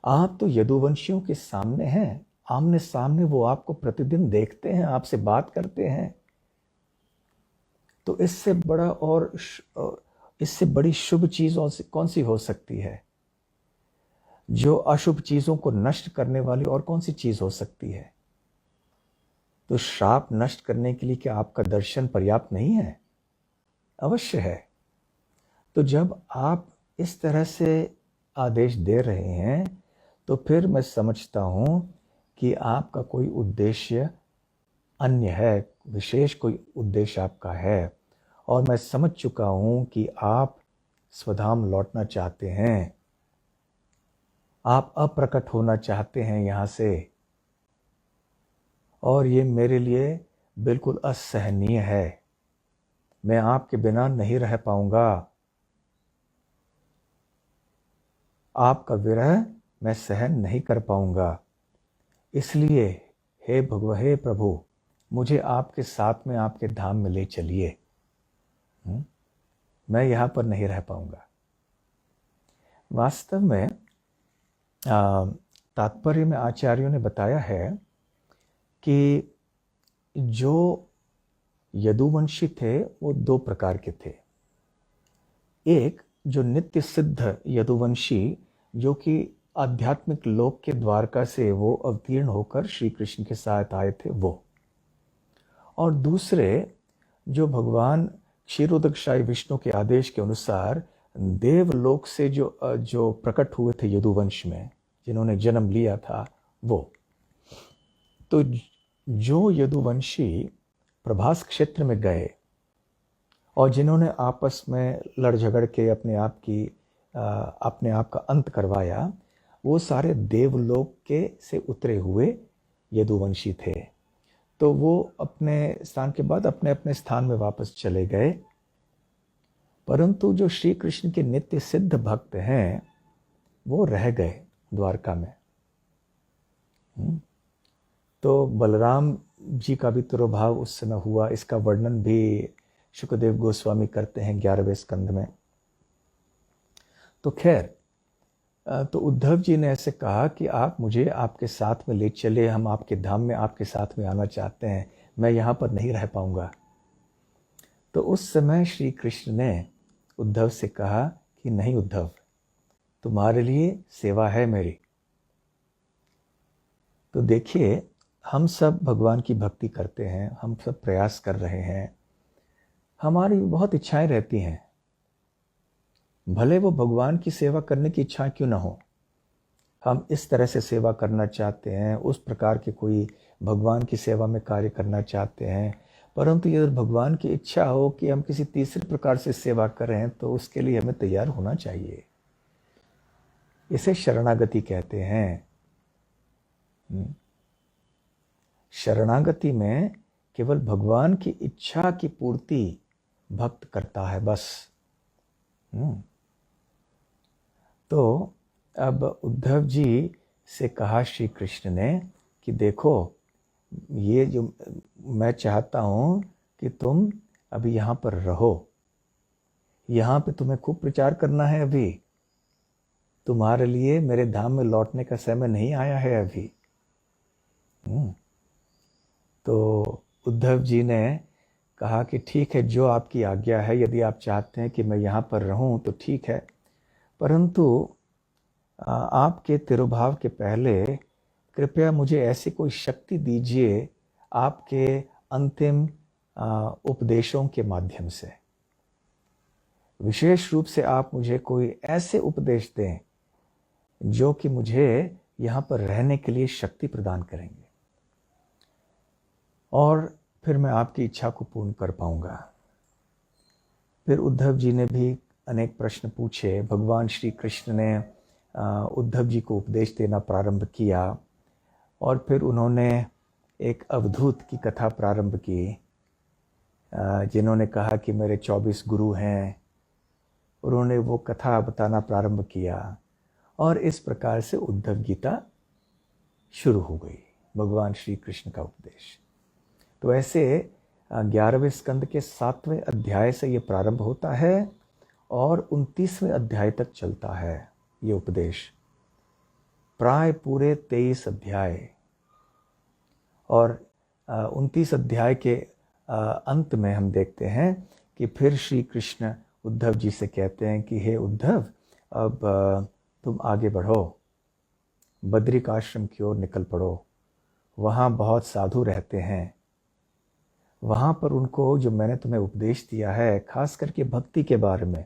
Speaker 1: आप तो यदुवंशियों के सामने हैं, आमने सामने, वो आपको प्रतिदिन देखते हैं, आपसे बात करते हैं। तो इससे बड़ा और इससे बड़ी शुभ चीज कौन सी हो सकती है? जो अशुभ चीजों को नष्ट करने वाली और कौन सी चीज हो सकती है? तो श्राप नष्ट करने के लिए क्या आपका दर्शन पर्याप्त नहीं है? अवश्य है। तो जब आप इस तरह से आदेश दे रहे हैं तो फिर मैं समझता हूं कि आपका कोई उद्देश्य अन्य है, विशेष कोई उद्देश्य आपका है, और मैं समझ चुका हूं कि आप स्वधाम लौटना चाहते हैं, आप अप्रकट होना चाहते हैं यहाँ से, और ये मेरे लिए बिल्कुल असहनीय है। मैं आपके बिना नहीं रह पाऊंगा। आपका विरह मैं सहन नहीं कर पाऊंगा। इसलिए हे हे प्रभु, मुझे आपके साथ में आपके धाम में ले चलिए। मैं यहाँ पर नहीं रह पाऊंगा। वास्तव में तात्पर्य में आचार्यों ने बताया है कि जो यदुवंशी थे वो दो प्रकार के थे। एक जो नित्य सिद्ध यदुवंशी, जो कि आध्यात्मिक लोक के द्वारका से वो अवतीर्ण होकर श्री कृष्ण के साथ आए थे वो। और दूसरे जो भगवान क्षीरोदकशाही विष्णु के आदेश के अनुसार देवलोक से जो प्रकट हुए थे यदुवंश में, जिन्होंने जन्म लिया था वो। तो जो यदुवंशी प्रभास क्षेत्र में गए और जिन्होंने आपस में लड़ झगड़ के अपने आप का अंत करवाया, वो सारे देवलोक के से उतरे हुए यदुवंशी थे। तो वो अपने स्थान के बाद अपने अपने स्थान में वापस चले गए। परंतु जो श्री कृष्ण के नित्य सिद्ध भक्त हैं वो रह गए द्वारका में। तो बलराम जी का भी तिरोभाव उस समय हुआ। इसका वर्णन भी शुकदेव गोस्वामी करते हैं 11वें स्कंद में। तो खैर, तो उद्धव जी ने ऐसे कहा कि आप मुझे आपके साथ में ले चले, हम आपके धाम में आपके साथ में आना चाहते हैं, मैं यहाँ पर नहीं रह पाऊंगा। तो उस समय श्री कृष्ण ने उद्धव से कहा कि नहीं उद्धव, तुम्हारे लिए सेवा है मेरी। तो देखिए, हम सब भगवान की भक्ति करते हैं, हम सब प्रयास कर रहे हैं, हमारी बहुत इच्छाएं रहती हैं, भले वो भगवान की सेवा करने की इच्छा क्यों ना हो। हम इस तरह से सेवा करना चाहते हैं, उस प्रकार के कोई भगवान की सेवा में कार्य करना चाहते हैं, परंतु यदि भगवान की इच्छा हो कि हम किसी तीसरे प्रकार से सेवा करें तो उसके लिए हमें तैयार होना चाहिए। इसे शरणागति कहते हैं। शरणागति में केवल भगवान की इच्छा की पूर्ति भक्त करता है बस। तो अब उद्धव जी से कहा श्री कृष्ण ने कि देखो, ये जो मैं चाहता हूँ कि तुम अभी यहाँ पर रहो, यहाँ पे तुम्हें खूब प्रचार करना है, अभी तुम्हारे लिए मेरे धाम में लौटने का समय नहीं आया है अभी। तो उद्धव जी ने कहा कि ठीक है, जो आपकी आज्ञा है, यदि आप चाहते हैं कि मैं यहाँ पर रहूँ तो ठीक है, परंतु आपके तिरुभाव के पहले कृपया मुझे ऐसी कोई शक्ति दीजिए आपके अंतिम उपदेशों के माध्यम से। विशेष रूप से आप मुझे कोई ऐसे उपदेश दें जो कि मुझे यहाँ पर रहने के लिए शक्ति प्रदान करेंगे और फिर मैं आपकी इच्छा को पूर्ण कर पाऊंगा। फिर उद्धव जी ने भी अनेक प्रश्न पूछे। भगवान श्री कृष्ण ने उद्धव जी को उपदेश देना प्रारंभ किया और फिर उन्होंने एक अवधूत की कथा प्रारंभ की, जिन्होंने कहा कि मेरे 24 गुरु हैं। उन्होंने वो कथा बताना प्रारंभ किया और इस प्रकार से उद्धव गीता शुरू हो गई, भगवान श्री कृष्ण का उपदेश। तो ऐसे 11वें स्कंद के 7वें अध्याय से ये प्रारंभ होता है और 29वें अध्याय तक चलता है ये उपदेश, प्राय पूरे 23 अध्याय। और 29 अध्याय के अंत में हम देखते हैं कि फिर श्री कृष्ण उद्धव जी से कहते हैं कि हे उद्धव, अब तुम आगे बढ़ो, बद्रिक आश्रम की ओर निकल पड़ो। वहाँ बहुत साधु रहते हैं, वहाँ पर उनको जो मैंने तुम्हें उपदेश दिया है, खास करके भक्ति के बारे में,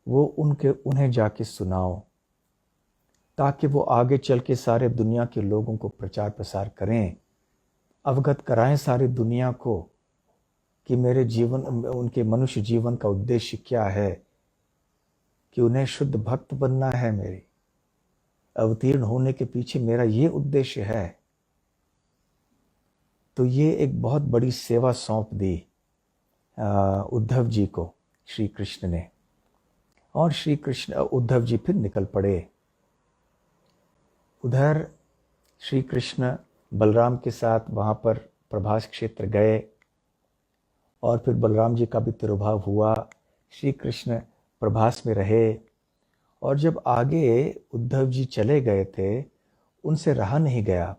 Speaker 1: वो उन्हें जाके सुनाओ, ताकि वो आगे चल के सारे दुनिया के लोगों को प्रचार प्रसार करें, अवगत कराएं सारी दुनिया को कि मेरे जीवन, उनके मनुष्य जीवन का उद्देश्य क्या है, कि उन्हें शुद्ध भक्त बनना है, मेरे अवतीर्ण होने के पीछे मेरा ये उद्देश्य है। तो ये एक बहुत बड़ी सेवा सौंप दी उद्धव जी को श्री कृष्ण ने, और श्री कृष्ण उद्धव जी फिर निकल पड़े। उधर श्री कृष्ण बलराम के साथ वहाँ पर प्रभास क्षेत्र गए और फिर बलराम जी का भी तिरुभाव हुआ। श्री कृष्ण प्रभास में रहे और जब आगे उद्धव जी चले गए थे, उनसे रहा नहीं गया।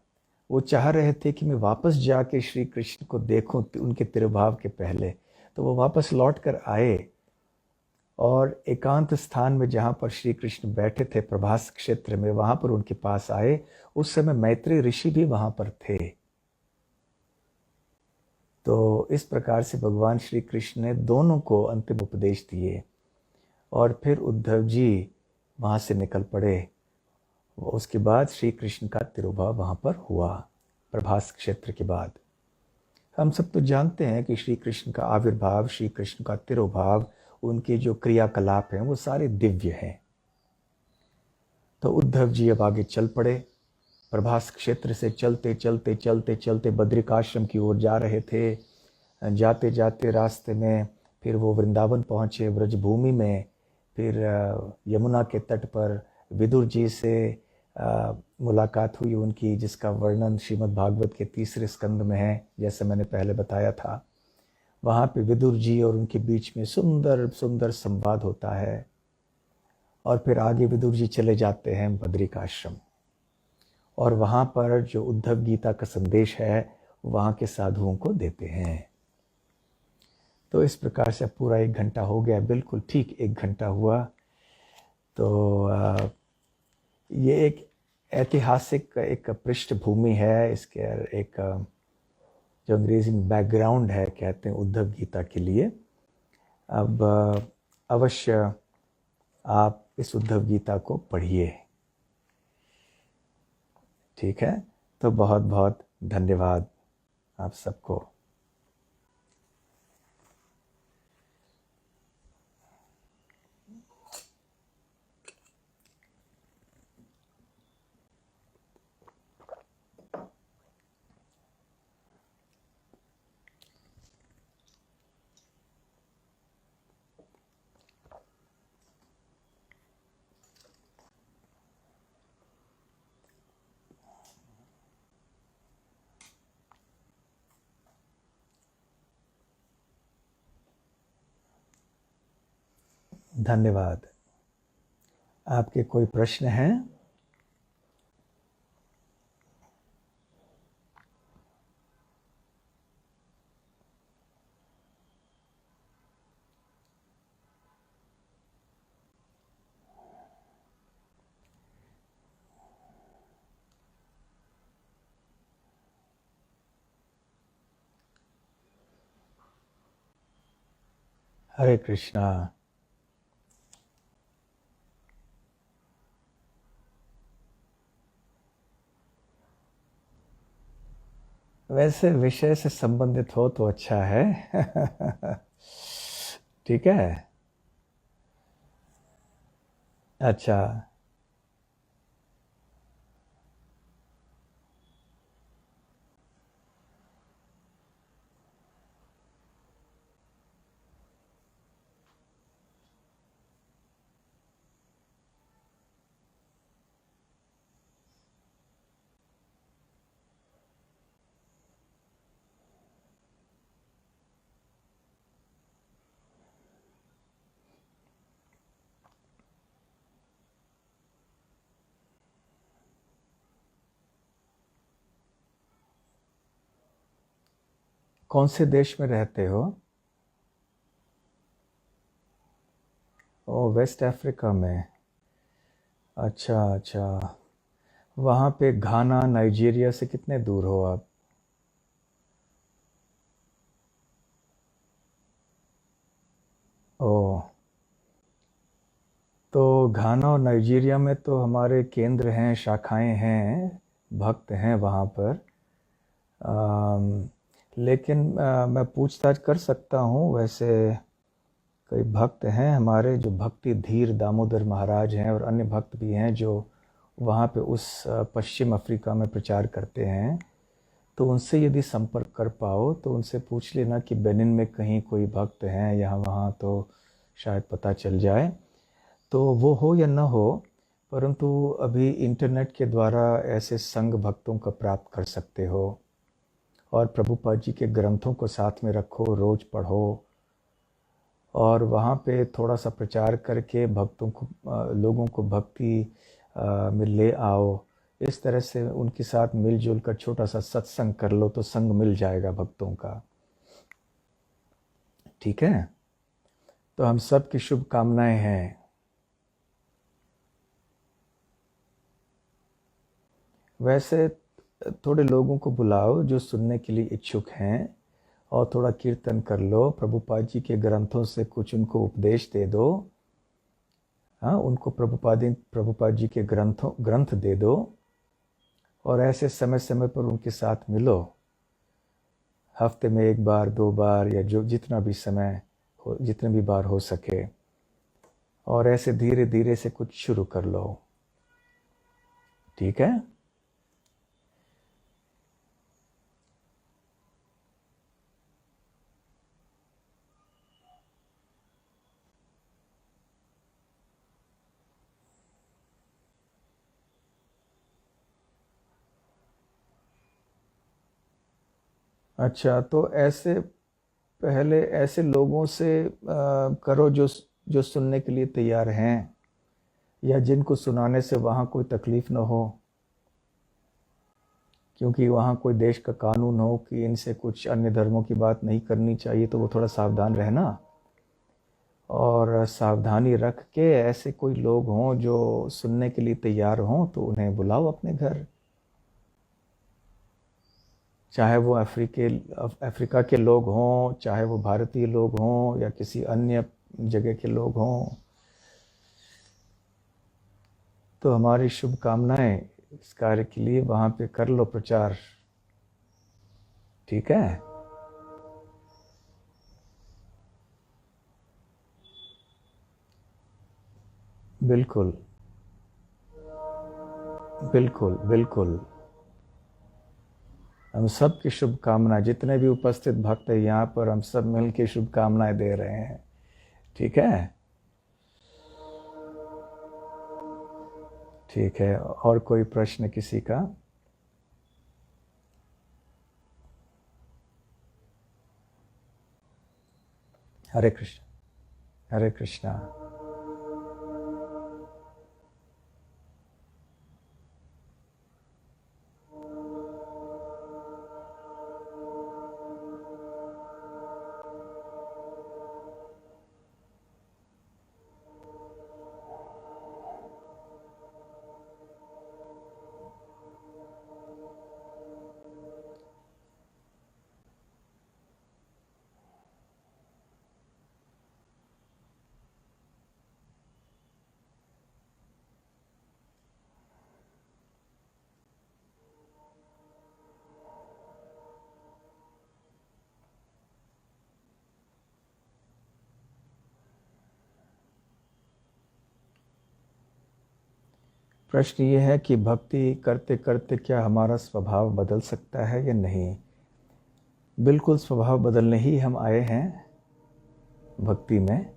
Speaker 1: वो चाह रहे थे कि मैं वापस जाके श्री कृष्ण को देखूं उनके तिरुभाव के पहले। तो वो वापस लौट कर आए और एकांत स्थान में जहाँ पर श्री कृष्ण बैठे थे प्रभास क्षेत्र में, वहाँ पर उनके पास आए। उस समय मैत्री ऋषि भी वहाँ पर थे। तो इस प्रकार से भगवान श्री कृष्ण ने दोनों को अंतिम उपदेश दिए और फिर उद्धव जी वहाँ से निकल पड़े। उसके बाद श्री कृष्ण का तिरुभाव वहाँ पर हुआ प्रभास क्षेत्र के बाद। हम सब तो जानते हैं कि श्री कृष्ण का आविर्भाव, श्री कृष्ण का तिरुभाव, उनके जो क्रियाकलाप हैं वो सारे दिव्य हैं। तो उद्धव जी अब आगे चल पड़े। प्रभास क्षेत्र से चलते चलते चलते चलते बद्रिकाश्रम की ओर जा रहे थे। जाते जाते रास्ते में फिर वो वृंदावन पहुँचे, ब्रजभूमि में। फिर यमुना के तट पर विदुर जी से मुलाकात हुई उनकी, जिसका वर्णन श्रीमद् भागवत के 3 स्कंद में है, जैसे मैंने पहले बताया था। वहाँ पे विदुर जी और उनके बीच में सुंदर सुंदर संवाद होता है। और फिर आगे विदुर जी चले जाते हैं बद्रिकाश्रम, और वहाँ पर जो उद्धव गीता का संदेश है वहाँ के साधुओं को देते हैं। तो इस प्रकार से पूरा 1 घंटा हो गया, बिल्कुल ठीक 1 घंटा हुआ। तो ये एक ऐतिहासिक एक पृष्ठभूमि है, इसके एक जो अंग्रेजी में बैकग्राउंड है कहते हैं उद्धव गीता के लिए। अब अवश्य आप इस उद्धव गीता को पढ़िए, ठीक है। तो बहुत बहुत धन्यवाद आप सबको। धन्यवाद। आपके कोई प्रश्न हैं? हरे कृष्णा। वैसे विषय से संबंधित हो तो अच्छा है। ठीक है, अच्छा। कौन से देश में रहते हो? ओ, वेस्ट अफ्रीका में। अच्छा अच्छा। वहाँ पे घाना, नाइजीरिया से कितने दूर हो आप? ओ, तो घाना और नाइजीरिया में तो हमारे केंद्र हैं, शाखाएं हैं, भक्त हैं वहाँ पर। लेकिन मैं पूछताछ कर सकता हूँ। वैसे कई भक्त हैं हमारे जो भक्ति धीर दामोदर महाराज हैं, और अन्य भक्त भी हैं जो वहाँ पे उस पश्चिम अफ्रीका में प्रचार करते हैं। तो उनसे यदि संपर्क कर पाओ तो उनसे पूछ लेना कि बेनिन में कहीं कोई भक्त हैं यहाँ वहाँ, तो शायद पता चल जाए। तो वो हो या न हो, परंतु अभी इंटरनेट के द्वारा ऐसे संघ भक्तों को प्राप्त कर सकते हो। और प्रभुपाद जी के ग्रंथों को साथ में रखो, रोज़ पढ़ो, और वहाँ पे थोड़ा सा प्रचार करके भक्तों को, लोगों को भक्ति में ले आओ। इस तरह से उनके साथ मिलजुल कर छोटा सा सत्संग कर लो तो संग मिल जाएगा भक्तों का, ठीक है। तो हम सब की शुभकामनाएं हैं। वैसे थोड़े लोगों को बुलाओ जो सुनने के लिए इच्छुक हैं और थोड़ा कीर्तन कर लो, प्रभुपाद जी के ग्रंथों से कुछ उनको उपदेश दे दो। हाँ, उनको प्रभुपाद जी के ग्रंथ दे दो और ऐसे समय समय पर उनके साथ मिलो, हफ्ते में 1 बार 2 बार या जो जितना भी समय हो, जितने भी बार हो सके, और ऐसे धीरे धीरे से कुछ शुरू कर लो। ठीक है? अच्छा, तो ऐसे पहले ऐसे लोगों से करो जो सुनने के लिए तैयार हैं, या जिनको सुनाने से वहाँ कोई तकलीफ ना हो, क्योंकि वहाँ कोई देश का कानून हो कि इनसे कुछ अन्य धर्मों की बात नहीं करनी चाहिए, तो वो थोड़ा सावधान रहना। और सावधानी रख के ऐसे कोई लोग हों जो सुनने के लिए तैयार हों, तो उन्हें बुलाओ अपने घर। चाहे वो अफ्रीका के लोग हों, चाहे वो भारतीय लोग हों, या किसी अन्य जगह के लोग हों, तो हमारी शुभकामनाएं इस कार्य के लिए वहाँ पे कर लो प्रचार। ठीक है? बिल्कुल बिल्कुल बिल्कुल। हम सब की शुभकामनाएं, जितने भी उपस्थित भक्त हैं यहाँ पर, हम सब मिल के शुभकामनाएं दे रहे हैं। ठीक है? ठीक है, और कोई प्रश्न किसी का? हरे कृष्ण, हरे कृष्णा। प्रश्न ये है कि भक्ति करते करते क्या हमारा स्वभाव बदल सकता है या नहीं? बिल्कुल, स्वभाव बदलने ही हम आए हैं भक्ति में।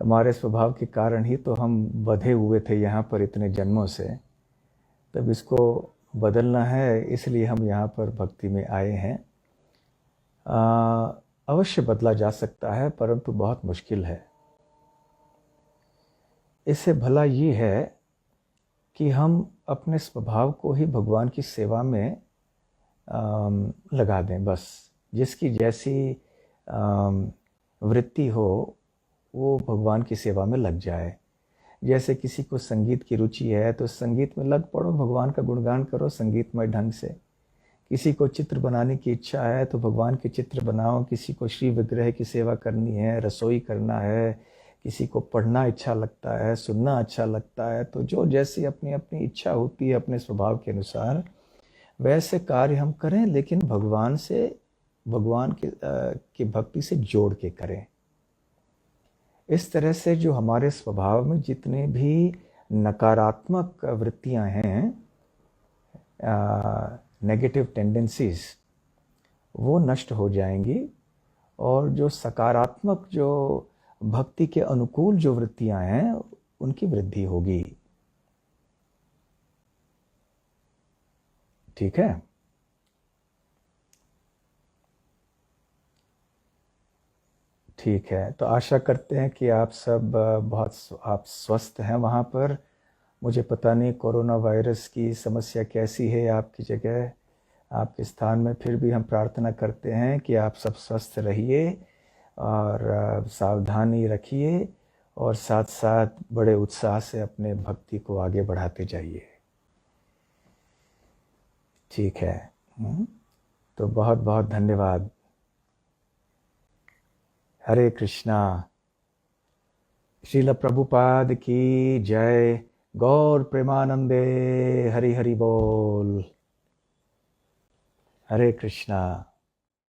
Speaker 1: हमारे स्वभाव के कारण ही तो हम बंधे हुए थे यहाँ पर इतने जन्मों से। तब इसको बदलना है, इसलिए हम यहाँ पर भक्ति में आए हैं। अवश्य बदला जा सकता है, परंतु बहुत मुश्किल है। इससे भला ये है कि हम अपने स्वभाव को ही भगवान की सेवा में लगा दें। बस जिसकी जैसी वृत्ति हो वो भगवान की सेवा में लग जाए। जैसे किसी को संगीत की रुचि है तो संगीत में लग पड़ो, भगवान का गुणगान करो संगीतमय ढंग से। किसी को चित्र बनाने की इच्छा है तो भगवान के चित्र बनाओ। किसी को श्री विग्रह की सेवा करनी है, रसोई करना है, किसी को पढ़ना अच्छा लगता है, सुनना अच्छा लगता है, तो जो जैसी अपनी अपनी इच्छा होती है अपने स्वभाव के अनुसार वैसे कार्य हम करें, लेकिन भगवान की भक्ति से जोड़ के करें। इस तरह से जो हमारे स्वभाव में जितने भी नकारात्मक वृत्तियां हैं, नेगेटिव टेंडेंसीज, वो नष्ट हो जाएंगी, और जो सकारात्मक, जो भक्ति के अनुकूल जो वृत्तियां हैं, उनकी वृद्धि होगी। ठीक है? ठीक है, तो आशा करते हैं कि आप सब आप स्वस्थ हैं वहाँ पर। मुझे पता नहीं कोरोना वायरस की समस्या कैसी है आपकी जगह, आपके स्थान में, फिर भी हम प्रार्थना करते हैं कि आप सब स्वस्थ रहिए और सावधानी रखिए और साथ साथ बड़े उत्साह से अपने भक्ति को आगे बढ़ाते जाइए। ठीक है। तो बहुत बहुत धन्यवाद। हरे कृष्णा। श्रील प्रभुपाद की जय। गौर प्रेमानंदे। हरि हरि बोल। हरे कृष्णा।